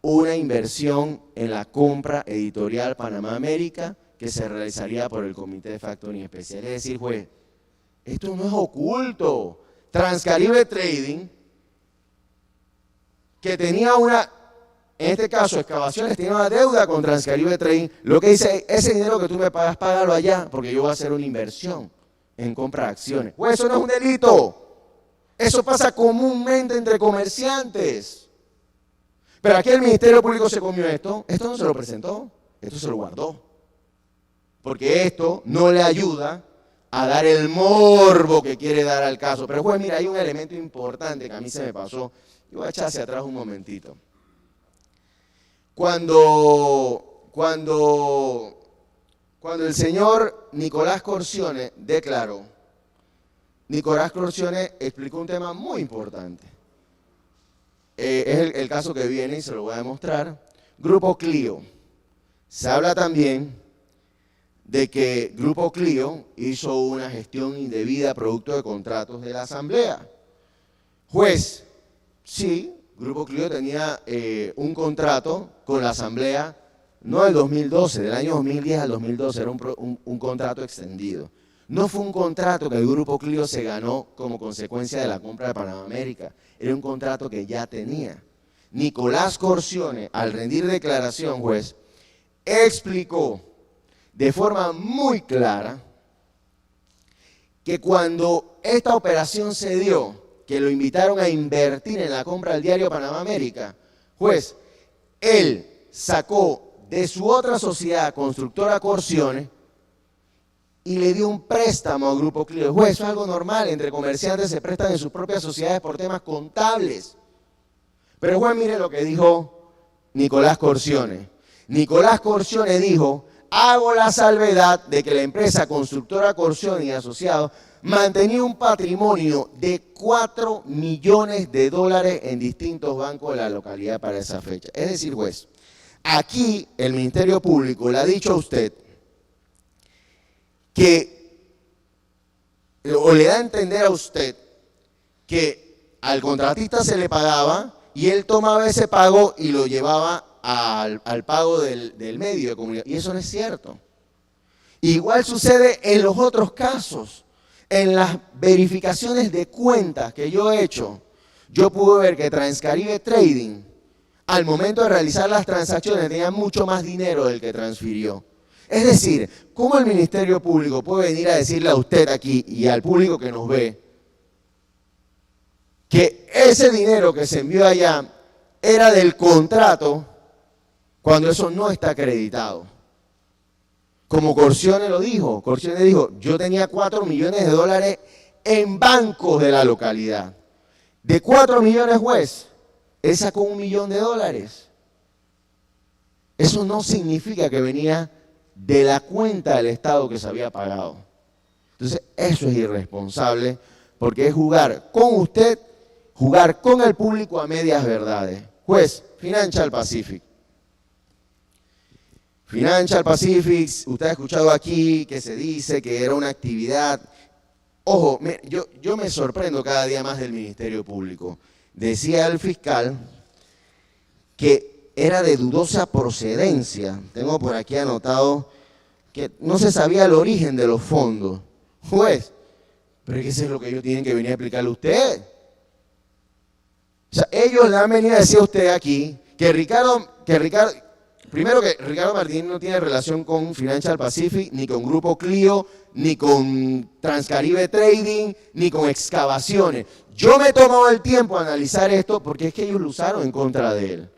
Una inversión en la compra editorial Panamá América que se realizaría por el Comité de Factoring Especial. Es decir, juez, esto no es oculto. Transcaribe Trading, que tenía en este caso, Excavaciones tenía una deuda con Transcaribe Trading, lo que dice, ese dinero que tú me pagas, págalo allá, porque yo voy a hacer una inversión en compra de acciones. Pues eso no es un delito. Eso pasa comúnmente entre comerciantes. Pero aquí el Ministerio Público se comió esto no se lo presentó, esto se lo guardó. Porque esto no le ayuda a dar el morbo que quiere dar al caso. Pero juez, mira, hay un elemento importante que a mí se me pasó. Yo voy a echar hacia atrás un momentito. Cuando el señor Nicolás Corcione declaró, Nicolás Corcione explicó un tema muy importante. Es el caso que viene y se lo voy a demostrar. Grupo Clio. Se habla también de que Grupo Clio hizo una gestión indebida producto de contratos de la Asamblea. Juez, sí, Grupo Clio tenía un contrato con la Asamblea, no del 2012, del año 2010 al 2012, era un contrato extendido. No fue un contrato que el Grupo Clio se ganó como consecuencia de la compra de Panamá América, era un contrato que ya tenía. Nicolás Corcione, al rendir declaración, juez, explicó de forma muy clara que cuando esta operación se dio, que lo invitaron a invertir en la compra del diario Panamá América, juez, él sacó de su otra sociedad, Constructora Corcione, y le dio un préstamo al Grupo Clio. Juez, eso es algo normal, entre comerciantes se prestan en sus propias sociedades por temas contables. Pero juez, mire lo que dijo Nicolás Corcione. Nicolás Corcione dijo, hago la salvedad de que la empresa Constructora Corcione y Asociados mantenía un patrimonio de 4 millones de dólares en distintos bancos de la localidad para esa fecha. Es decir, juez, aquí el Ministerio Público le ha dicho a usted o le da a entender a usted que al contratista se le pagaba y él tomaba ese pago y lo llevaba al pago del medio de comunicación. Y eso no es cierto. Igual sucede en los otros casos. En las verificaciones de cuentas que yo he hecho, yo pude ver que Transcaribe Trading, al momento de realizar las transacciones, tenía mucho más dinero del que transfirió. Es decir, ¿cómo el Ministerio Público puede venir a decirle a usted aquí y al público que nos ve que ese dinero que se envió allá era del contrato cuando eso no está acreditado? Como Corcione lo dijo, Corcione dijo, yo tenía 4 millones de dólares en bancos de la localidad. De 4 millones, juez, él sacó 1 millón de dólares. Eso no significa que venía de la cuenta del Estado que se había pagado. Entonces, eso es irresponsable, porque es jugar con usted, jugar con el público a medias verdades. Juez, Financial Pacific. Financial Pacific, usted ha escuchado aquí que se dice que era una actividad. Ojo, yo me sorprendo cada día más del Ministerio Público. Decía el fiscal que era de dudosa procedencia. Tengo por aquí anotado que no se sabía el origen de los fondos. Juez, pero es que eso es lo que ellos tienen que venir a explicarle a usted. O sea, ellos le han venido a decir a usted aquí primero que Ricardo Martínez no tiene relación con Financial Pacific, ni con Grupo Clio, ni con Transcaribe Trading, ni con excavaciones. Yo me he tomado el tiempo a analizar esto porque es que ellos lo usaron en contra de él.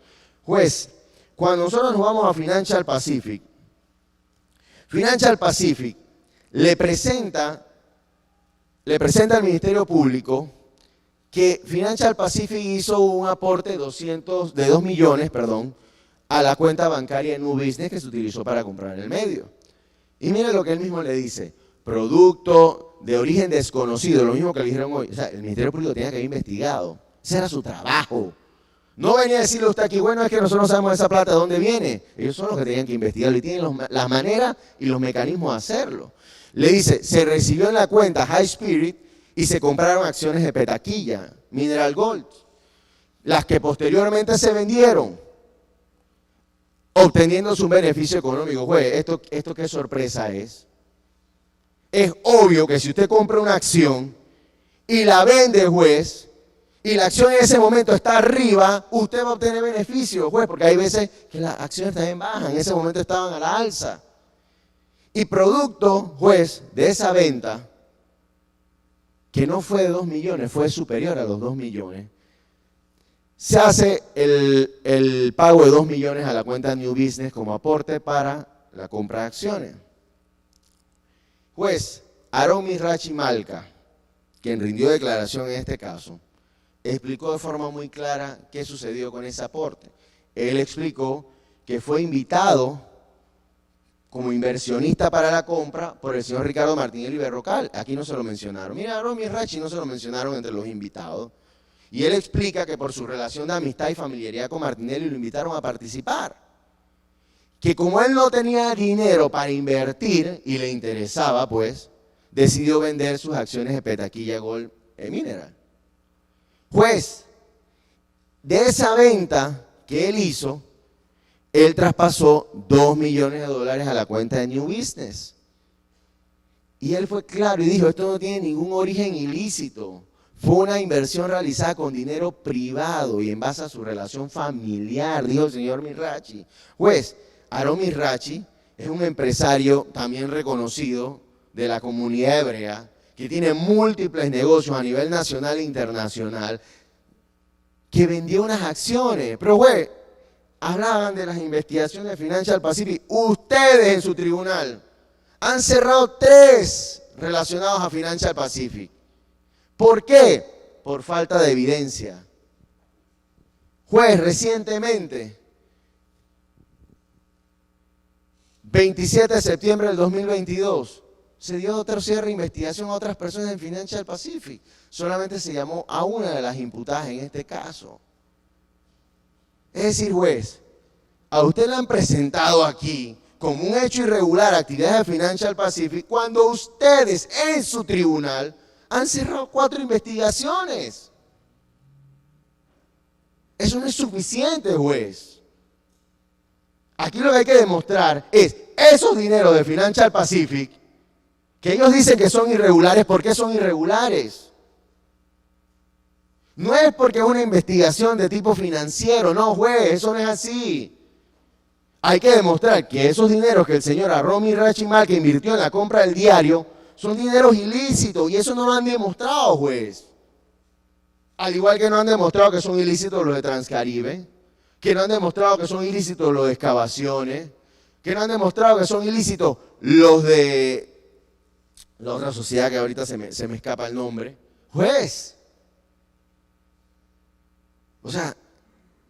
Juez, cuando nosotros nos vamos a Financial Pacific le presenta al Ministerio Público que Financial Pacific hizo un aporte de 2 millones, a la cuenta bancaria de New Business que se utilizó para comprar el medio. Y mire lo que él mismo le dice, producto de origen desconocido, lo mismo que le dijeron hoy. O sea, el Ministerio Público tenía que haber investigado, ese era su trabajo. No venía a decirle a usted aquí, bueno, es que nosotros no sabemos esa plata de dónde viene. Ellos son los que tenían que investigarlo y tienen las maneras y los mecanismos de hacerlo. Le dice, se recibió en la cuenta High Spirit y se compraron acciones de Petaquilla, Mineral Gold, las que posteriormente se vendieron, obteniéndose un beneficio económico. Juez, ¿esto qué sorpresa es? Es obvio que si usted compra una acción y la vende, juez, y la acción en ese momento está arriba, usted va a obtener beneficio, juez, porque hay veces que las acciones también bajan, en ese momento estaban a la alza. Y producto, juez, de esa venta, que no fue de 2 millones, fue superior a los 2 millones, se hace el pago de 2 millones a la cuenta New Business como aporte para la compra de acciones. Juez, Aarón Mirachi Malca, quien rindió declaración en este caso, explicó de forma muy clara qué sucedió con ese aporte. Él explicó que fue invitado como inversionista para la compra por el señor Ricardo Martínez Berrocal. Aquí no se lo mencionaron. Mira, Aarón Mirachi no se lo mencionaron entre los invitados. Y él explica que por su relación de amistad y familiaridad con Martinelli lo invitaron a participar. Que como él no tenía dinero para invertir y le interesaba, pues, decidió vender sus acciones de Petaquilla Gold Mineral. Juez, de esa venta que él hizo, él traspasó $2 millones a la cuenta de New Business. Y él fue claro y dijo, esto no tiene ningún origen ilícito. Fue una inversión realizada con dinero privado y en base a su relación familiar, dijo el señor Mirachi. Pues, Aarón Mirachi es un empresario también reconocido de la comunidad hebrea, que tiene múltiples negocios a nivel nacional e internacional, que vendió unas acciones. Pero, güey, hablaban de las investigaciones de Financial Pacific. Ustedes en su tribunal han cerrado 3 relacionados a Financial Pacific. ¿Por qué? Por falta de evidencia. Juez, recientemente, 27 de septiembre del 2022, se dio otro cierre de investigación a otras personas en Financial Pacific. Solamente se llamó a una de las imputadas en este caso. Es decir, juez, a usted le han presentado aquí como un hecho irregular actividades de Financial Pacific cuando ustedes en su tribunal han cerrado 4 investigaciones. Eso no es suficiente, juez. Aquí lo que hay que demostrar es esos dineros de Financial Pacific, que ellos dicen que son irregulares. ¿Por qué son irregulares? No es porque es una investigación de tipo financiero, no, juez, eso no es así. Hay que demostrar que esos dineros que el señor Aarón Mirachi Malca invirtió en la compra del diario son dineros ilícitos y eso no lo han demostrado, juez. Al igual que no han demostrado que son ilícitos los de Transcaribe, que no han demostrado que son ilícitos los de excavaciones, que no han demostrado que son ilícitos los de la otra sociedad que ahorita se me escapa el nombre. Juez. O sea,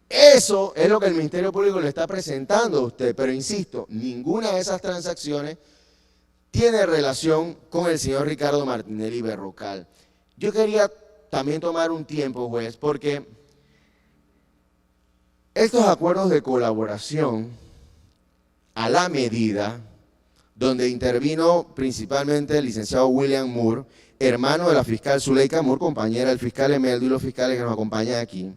eso es lo que el Ministerio Público le está presentando a usted, pero insisto, ninguna de esas transacciones tiene relación con el señor Ricardo Martinelli Berrocal. Yo quería también tomar un tiempo, juez, porque estos acuerdos de colaboración a la medida, donde intervino principalmente el licenciado William Moore, hermano de la fiscal Zuleika Moore, compañera del fiscal Emeldo y los fiscales que nos acompañan aquí,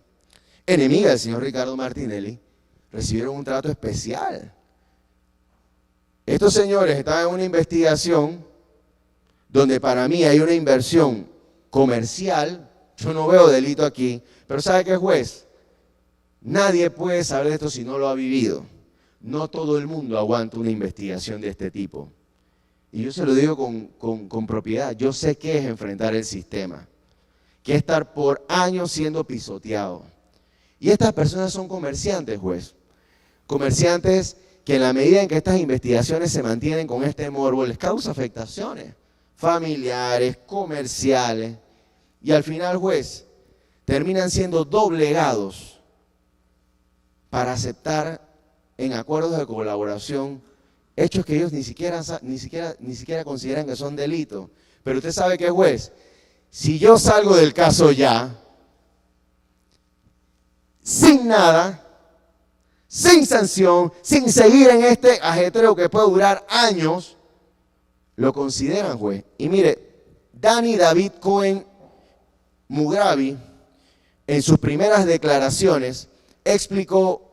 enemiga del señor Ricardo Martinelli, recibieron un trato especial. Estos señores estaban en una investigación donde para mí hay una inversión comercial. Yo no veo delito aquí, pero ¿sabe qué, juez? Nadie puede saber de esto si no lo ha vivido. No todo el mundo aguanta una investigación de este tipo. Y yo se lo digo con propiedad. Yo sé qué es enfrentar el sistema, que es estar por años siendo pisoteado. Y estas personas son comerciantes, juez. Comerciantes que en la medida en que estas investigaciones se mantienen con este morbo, les causa afectaciones familiares, comerciales. Y al final, juez, terminan siendo doblegados para aceptar en acuerdos de colaboración hechos que ellos ni siquiera consideran que son delitos. Pero usted sabe que, juez, si yo salgo del caso ya, sin nada, sin sanción, sin seguir en este ajetreo que puede durar años, lo consideran, juez. Y mire, Danny David Cohen Mugrabi, en sus primeras declaraciones, explicó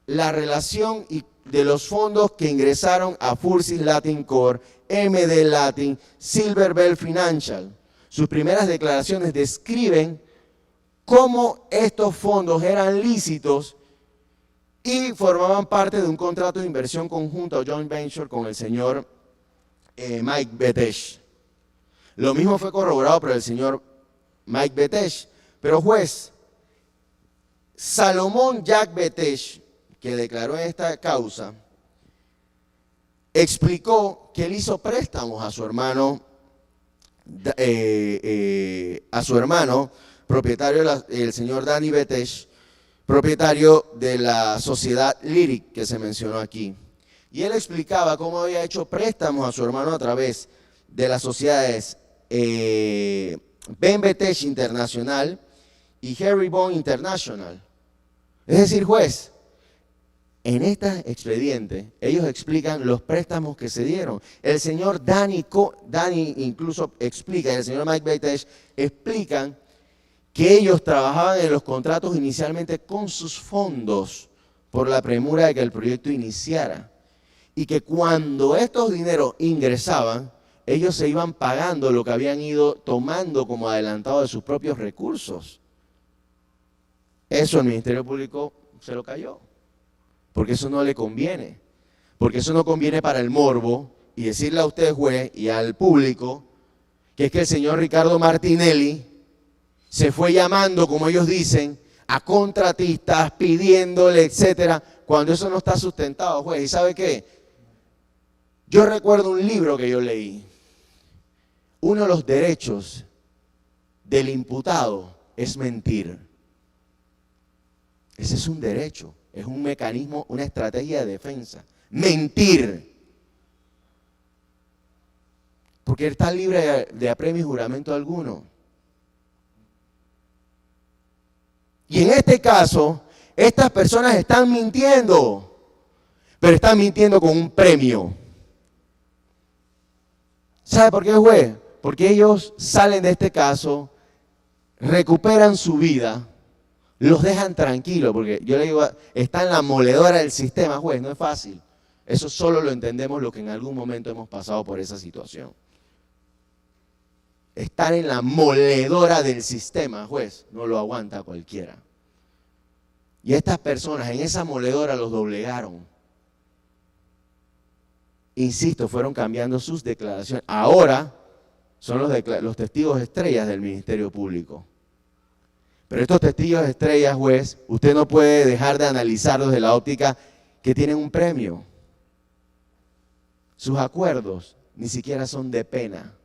la relación de los fondos que ingresaron a Fursis Latin Corp, MD Latin, Silver Bell Financial. Sus primeras declaraciones describen cómo estos fondos eran lícitos y formaban parte de un contrato de inversión conjunta o joint venture con el señor Mike Betesh. Lo mismo fue corroborado por el señor Mike Betesh. Pero juez, Salomón Jack Betesh, que declaró en esta causa, explicó que él hizo préstamos a su hermano, propietario, el señor Danny Betesh, propietario de la sociedad Lyric que se mencionó aquí. Y él explicaba cómo había hecho préstamos a su hermano a través de las sociedades Ben Betesh Internacional y Harry Bond International. Es decir, juez, en este expediente ellos explican los préstamos que se dieron. El señor Danny incluso explica, y el señor Mike Betesh explican que ellos trabajaban en los contratos inicialmente con sus fondos por la premura de que el proyecto iniciara. Y que cuando estos dineros ingresaban, ellos se iban pagando lo que habían ido tomando como adelantado de sus propios recursos. Eso el Ministerio Público se lo cayó, porque eso no le conviene, porque eso no conviene para el morbo y decirle a usted, juez, y al público, que es que el señor Ricardo Martinelli se fue llamando, como ellos dicen, a contratistas, pidiéndole, etcétera, cuando eso no está sustentado, juez. ¿Y sabe qué? Yo recuerdo un libro que yo leí. Uno de los derechos del imputado es mentir. Ese es un derecho, es un mecanismo, una estrategia de defensa. Mentir. Porque él está libre de apremio y juramento alguno. Y en este caso, estas personas están mintiendo, pero están mintiendo con un premio. ¿Sabe por qué, juez? Porque ellos salen de este caso, recuperan su vida, los dejan tranquilos, porque yo le digo, está en la moledora del sistema, juez, no es fácil. Eso solo lo entendemos los que en algún momento hemos pasado por esa situación. Estar en la moledora del sistema, juez, no lo aguanta cualquiera. Y estas personas en esa moledora los doblegaron. Insisto, fueron cambiando sus declaraciones. Ahora son los testigos estrellas del Ministerio Público. Pero estos testigos estrellas, juez, usted no puede dejar de analizarlos desde la óptica que tienen un premio. Sus acuerdos ni siquiera son de pena,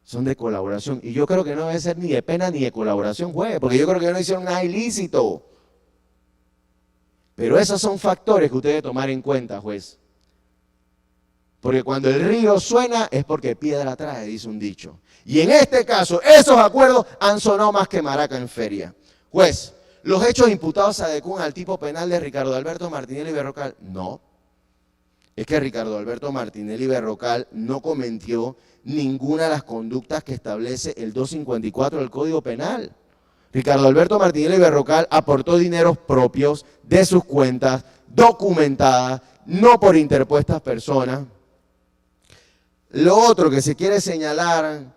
son de colaboración. Y yo creo que no debe ser ni de pena ni de colaboración, juez, porque yo creo que no hicieron nada ilícito. Pero esos son factores que usted debe tomar en cuenta, juez. Porque cuando el río suena es porque piedra trae, dice un dicho. Y en este caso, esos acuerdos han sonado más que maraca en feria. Juez, ¿los hechos imputados se adecúan al tipo penal de Ricardo Alberto Martinelli Berrocal? No. Es que Ricardo Alberto Martinelli Berrocal no cometió ninguna de las conductas que establece el 254 del Código Penal. Ricardo Alberto Martinelli Berrocal aportó dineros propios de sus cuentas, documentadas, no por interpuestas personas. Lo otro que se quiere señalar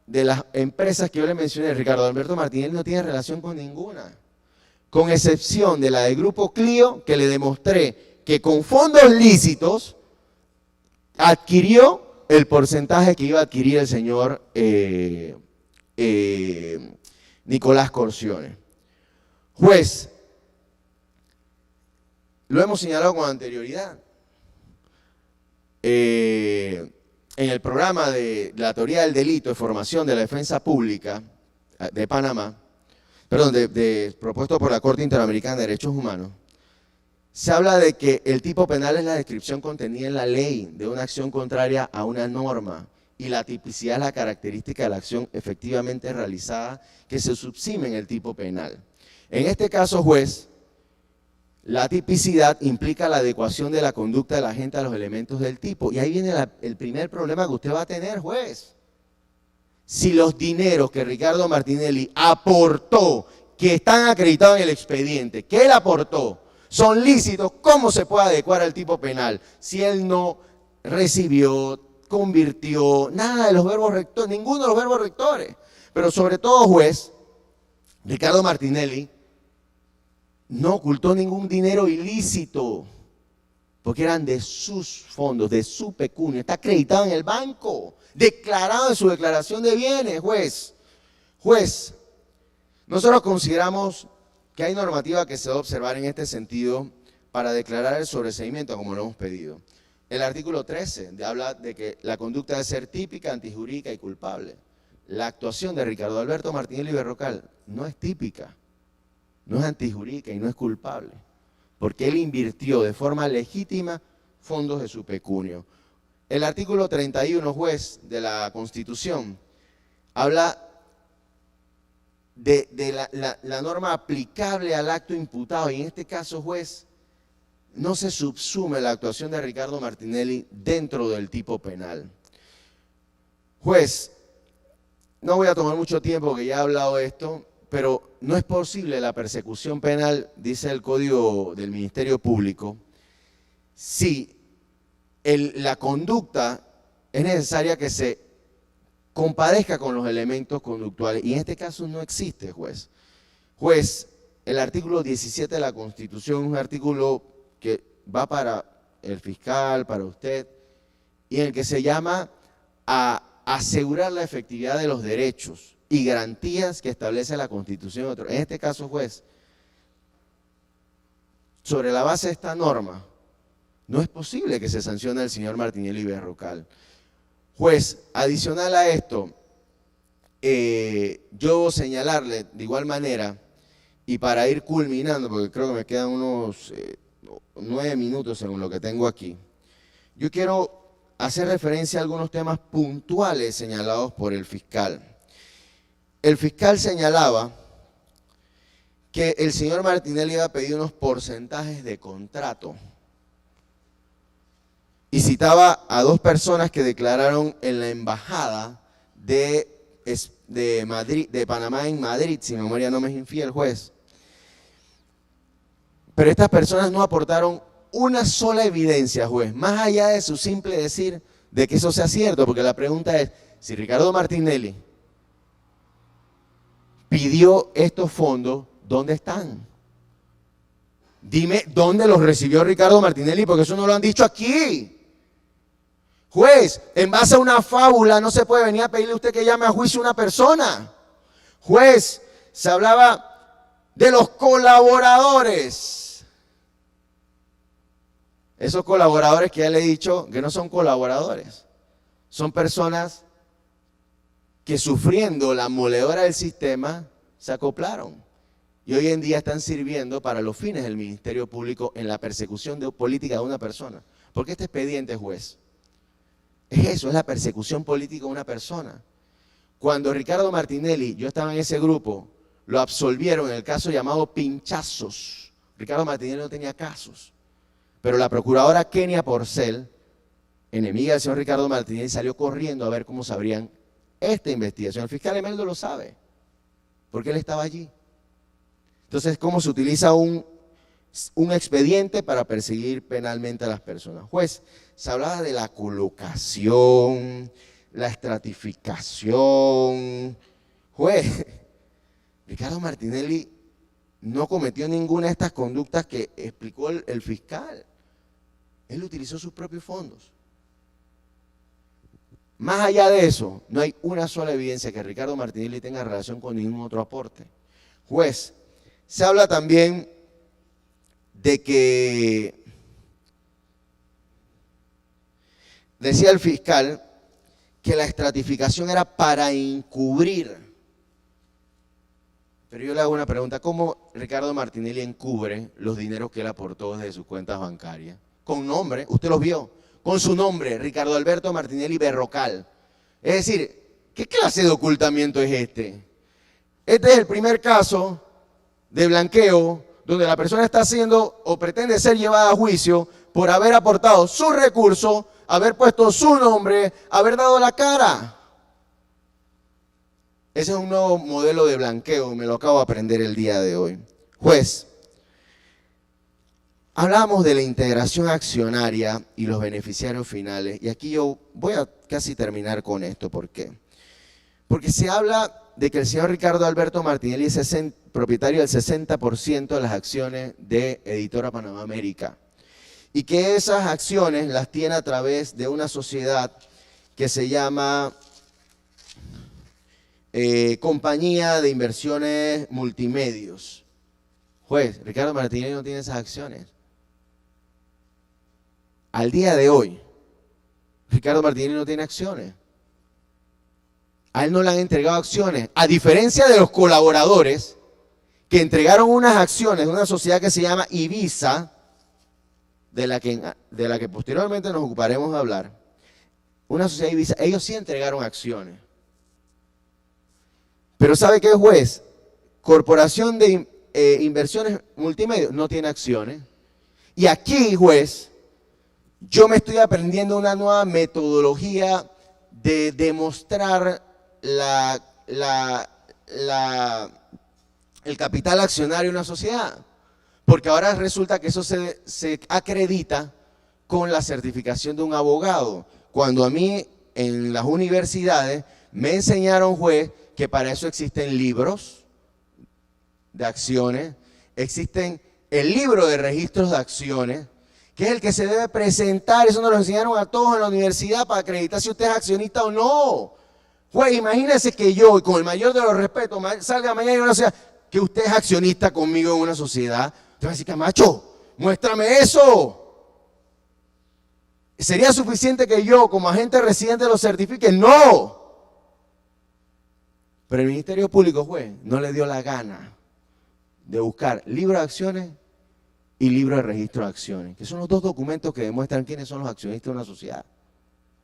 de las empresas que yo le mencioné, Ricardo Alberto Martinelli no tiene relación con ninguna, con excepción de la del Grupo Clio, que le demostré que con fondos lícitos adquirió el porcentaje que iba a adquirir el señor Nicolás Corcione. Juez, lo hemos señalado con anterioridad. En el programa de la teoría del delito de formación de la defensa pública de Panamá, perdón, propuesto por la Corte Interamericana de Derechos Humanos, se habla de que el tipo penal es la descripción contenida en la ley de una acción contraria a una norma y la tipicidad es la característica de la acción efectivamente realizada que se subsime en el tipo penal. En este caso, juez, la tipicidad implica la adecuación de la conducta del agente a los elementos del tipo. Y ahí viene el primer problema que usted va a tener, juez. Si los dineros que Ricardo Martinelli aportó, que están acreditados en el expediente, que él aportó, son lícitos, ¿cómo se puede adecuar al tipo penal? Si él no recibió, convirtió, nada de los verbos rectores, ninguno de los verbos rectores. Pero sobre todo, juez, Ricardo Martinelli no ocultó ningún dinero ilícito, porque eran de sus fondos, de su pecunio. Está acreditado en el banco, declarado en su declaración de bienes, juez. Juez, nosotros consideramos que hay normativa que se debe observar en este sentido para declarar el sobreseimiento, como lo hemos pedido. El artículo 13 habla de que la conducta debe ser típica, antijurídica y culpable. La actuación de Ricardo Alberto Martinelli Berrocal no es típica, no es antijurídica y no es culpable, porque él invirtió de forma legítima fondos de su pecunio. El artículo 31, juez, de la Constitución, habla de la norma aplicable al acto imputado, y en este caso, juez, no se subsume la actuación de Ricardo Martinelli dentro del tipo penal. Juez, no voy a tomar mucho tiempo porque ya he hablado de esto, pero no es posible la persecución penal, dice el Código del Ministerio Público, si la conducta es necesaria que se compadezca con los elementos conductuales, y en este caso no existe, juez. Juez, el artículo 17 de la Constitución es un artículo que va para el fiscal, para usted, y en el que se llama a asegurar la efectividad de los derechos y garantías que establece la Constitución. En este caso, juez, sobre la base de esta norma, no es posible que se sancione al señor Martinelli Berrocal. Juez, adicional a esto, yo señalarle de igual manera, y para ir culminando, porque creo que me quedan unos 9 minutos según lo que tengo aquí, yo quiero hacer referencia a algunos temas puntuales señalados por el fiscal. El fiscal señalaba que el señor Martinelli había pedido unos porcentajes de contrato y citaba a 2 personas que declararon en la embajada de Madrid, de Panamá en Madrid, si mi memoria no me es infiel, juez. Pero estas personas no aportaron una sola evidencia, juez, más allá de su simple decir de que eso sea cierto, porque la pregunta es, si Ricardo Martinelli pidió estos fondos, ¿dónde están? Dime dónde los recibió Ricardo Martinelli, porque eso no lo han dicho aquí. Juez, en base a una fábula no se puede venir a pedirle a usted que llame a juicio a una persona. Juez, se hablaba de los colaboradores. Esos colaboradores que ya le he dicho que no son colaboradores, son personas que sufriendo la moledora del sistema se acoplaron y hoy en día están sirviendo para los fines del Ministerio Público en la persecución política de una persona. Porque este expediente, juez, es eso, es la persecución política de una persona. Cuando Ricardo Martinelli, yo estaba en ese grupo, lo absolvieron en el caso llamado Pinchazos. Ricardo Martinelli no tenía casos, pero la procuradora Kenia Porcel, enemiga del señor Ricardo Martinelli, salió corriendo a ver cómo se abrían esta investigación. El fiscal Emeldo lo sabe, porque él estaba allí. Entonces, ¿cómo se utiliza un un expediente para perseguir penalmente a las personas. Juez, se hablaba de la colocación, la estratificación. Juez, Ricardo Martinelli no cometió ninguna de estas conductas que explicó el fiscal. Él utilizó sus propios fondos. Más allá de eso, no hay una sola evidencia que Ricardo Martinelli tenga relación con ningún otro aporte. Juez, se habla también de que, decía el fiscal, que la estratificación era para encubrir. Pero yo le hago una pregunta, ¿cómo Ricardo Martinelli encubre los dineros que él aportó desde sus cuentas bancarias? Con nombre, usted los vio, con su nombre, Ricardo Alberto Martinelli Berrocal. Es decir, ¿qué clase de ocultamiento es este? Este es el primer caso de blanqueo donde la persona está siendo o pretende ser llevada a juicio por haber aportado sus recursos, haber puesto su nombre, haber dado la cara. Ese es un nuevo modelo de blanqueo, me lo acabo de aprender el día de hoy. Juez, hablamos de la integración accionaria y los beneficiarios finales, y aquí yo voy a casi terminar con esto. ¿Por qué? Porque se habla de que el señor Ricardo Alberto Martinelli es propietario del 60% de las acciones de Editora Panamá América, y que esas acciones las tiene a través de una sociedad que se llama Compañía de Inversiones Multimedios. Juez, Ricardo Martinelli no tiene esas acciones. Al día de hoy, Ricardo Martinelli no tiene acciones. A él no le han entregado acciones, a diferencia de los colaboradores que entregaron unas acciones de una sociedad que se llama Ibiza, de la que posteriormente nos ocuparemos de hablar. Una sociedad Ibiza, ellos sí entregaron acciones. Pero ¿sabe qué, juez? Corporación de Inversiones Multimedios no tiene acciones. Y aquí, juez, yo me estoy aprendiendo una nueva metodología de demostrar el capital accionario de una sociedad. Porque ahora resulta que eso se acredita con la certificación de un abogado. Cuando a mí en las universidades me enseñaron, juez, que para eso existen libros de acciones, existen el libro de registros de acciones, que es el que se debe presentar. Eso nos lo enseñaron a todos en la universidad para acreditar si usted es accionista o no. Juez, imagínese que yo, y con el mayor de los respetos, salga mañana y no sea que usted es accionista conmigo en una sociedad. Usted va a decir, Camacho, muéstrame eso. ¿Sería suficiente que yo, como agente residente, lo certifique? No. Pero el Ministerio Público, juez, no le dio la gana de buscar libro de acciones y libro de registro de acciones, que son los dos documentos que demuestran quiénes son los accionistas de una sociedad.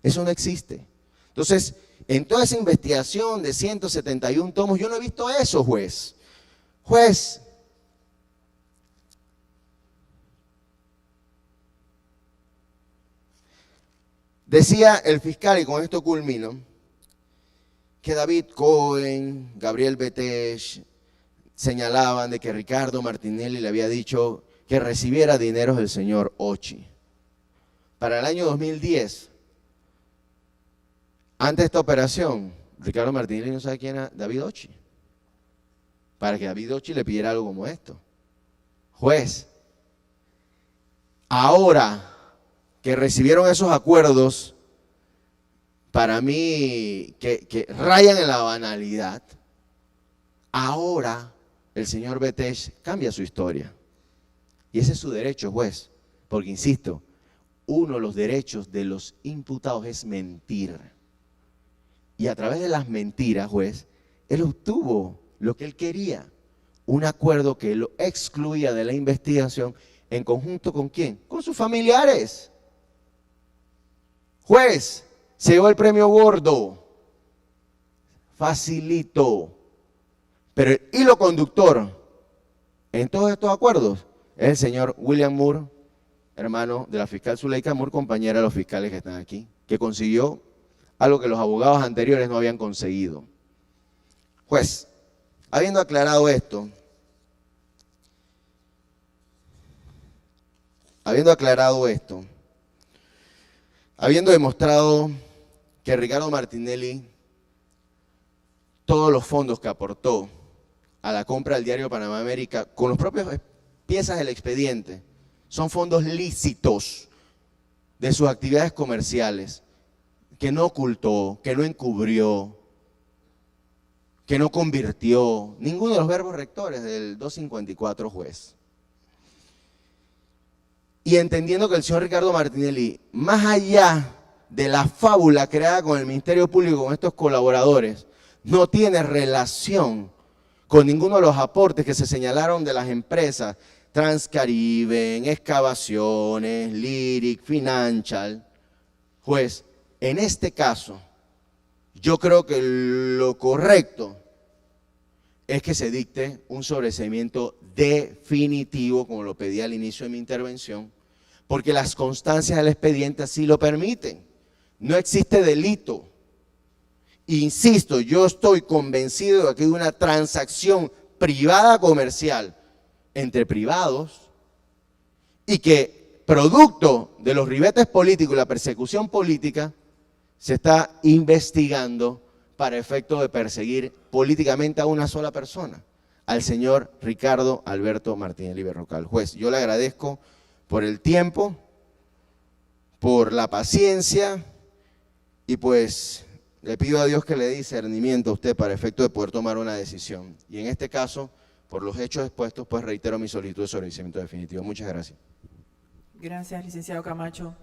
Eso no existe. Entonces, en toda esa investigación de 171 tomos, yo no he visto eso, juez. Juez, decía el fiscal, y con esto culmino, que David Cohen, Gabriel Betech señalaban de que Ricardo Martinelli le había dicho que recibiera dineros del señor Ochi. Para el año 2010, antes de esta operación, Ricardo Martinelli no sabe quién era David Ochi, para que David Ochi le pidiera algo como esto. Juez, ahora que recibieron esos acuerdos, para mí, que rayan en la banalidad, ahora el señor Betech cambia su historia. Y ese es su derecho, juez, porque insisto, uno de los derechos de los imputados es mentir. Y a través de las mentiras, juez, él obtuvo lo que él quería, un acuerdo que lo excluía de la investigación en conjunto con ¿quién? Con sus familiares. Juez, se llevó el premio gordo, facilito, pero el hilo conductor en todos estos acuerdos es el señor William Moore, hermano de la fiscal Zuleika Moore, compañera de los fiscales que están aquí, que consiguió algo que los abogados anteriores no habían conseguido. Juez, habiendo aclarado esto, habiendo aclarado esto, habiendo demostrado que Ricardo Martinelli, todos los fondos que aportó a la compra del diario Panamá América, con las propias piezas del expediente, son fondos lícitos de sus actividades comerciales, que no ocultó, que no encubrió, que no convirtió, ninguno de los verbos rectores del 254 juez. Y entendiendo que el señor Ricardo Martinelli, más allá de la fábula creada con el Ministerio Público, con estos colaboradores, no tiene relación con ninguno de los aportes que se señalaron de las empresas Transcaribe, Excavaciones, Lyric, Financial. Pues, en este caso, yo creo que lo correcto es que se dicte un sobreseimiento definitivo, como lo pedí al inicio de mi intervención, porque las constancias del expediente así lo permiten. No existe delito. Insisto, yo estoy convencido de que hay una transacción privada comercial entre privados y que producto de los ribetes políticos y la persecución política se está investigando para efecto de perseguir políticamente a una sola persona, al señor Ricardo Alberto Martinelli Berrocal. Juez, yo le agradezco por el tiempo, por la paciencia y pues le pido a Dios que le dé discernimiento a usted para efecto de poder tomar una decisión. Y en este caso, por los hechos expuestos, pues reitero mi solicitud de sobreseimiento definitivo. Muchas gracias. Gracias, licenciado Camacho.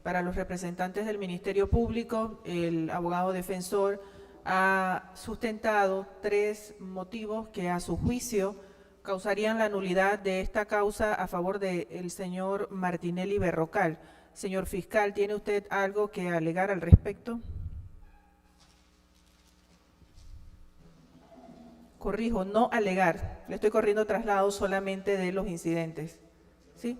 Para los representantes del Ministerio Público, el abogado defensor ha sustentado 3 motivos que a su juicio causarían la nulidad de esta causa a favor del señor Martinelli Berrocal. Señor fiscal, ¿tiene usted algo que alegar al respecto? Corrijo, no alegar. Le estoy corriendo traslado solamente de los incidentes. ¿Sí?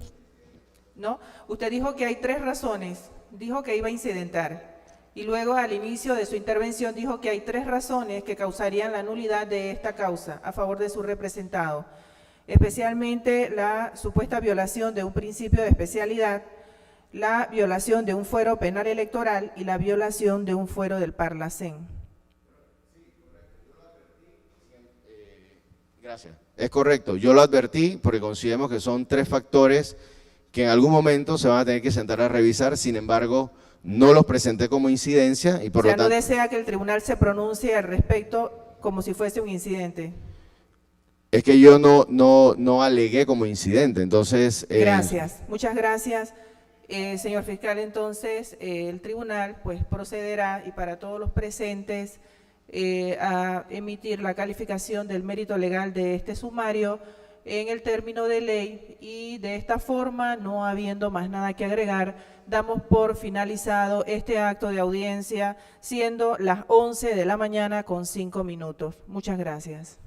¿No? Usted dijo que hay 3 razones. Dijo que iba a incidentar. Y luego al inicio de su intervención dijo que hay 3 razones que causarían la nulidad de esta causa a favor de su representado. Especialmente la supuesta violación de un principio de especialidad, la violación de un fuero penal electoral y la violación de un fuero del Parlacén. Gracias. Es correcto, yo lo advertí porque consideramos que son 3 factores que en algún momento se van a tener que sentar a revisar, sin embargo, no los presenté como incidencia y por lo tanto… ¿no desea que el tribunal se pronuncie al respecto como si fuese un incidente? Es que yo no alegué como incidente, entonces… Gracias, muchas gracias. Señor fiscal, entonces el tribunal pues procederá y para todos los presentes a emitir la calificación del mérito legal de este sumario en el término de ley y de esta forma, no habiendo más nada que agregar, damos por finalizado este acto de audiencia, siendo las 11 de la mañana con 5 minutos. Muchas gracias.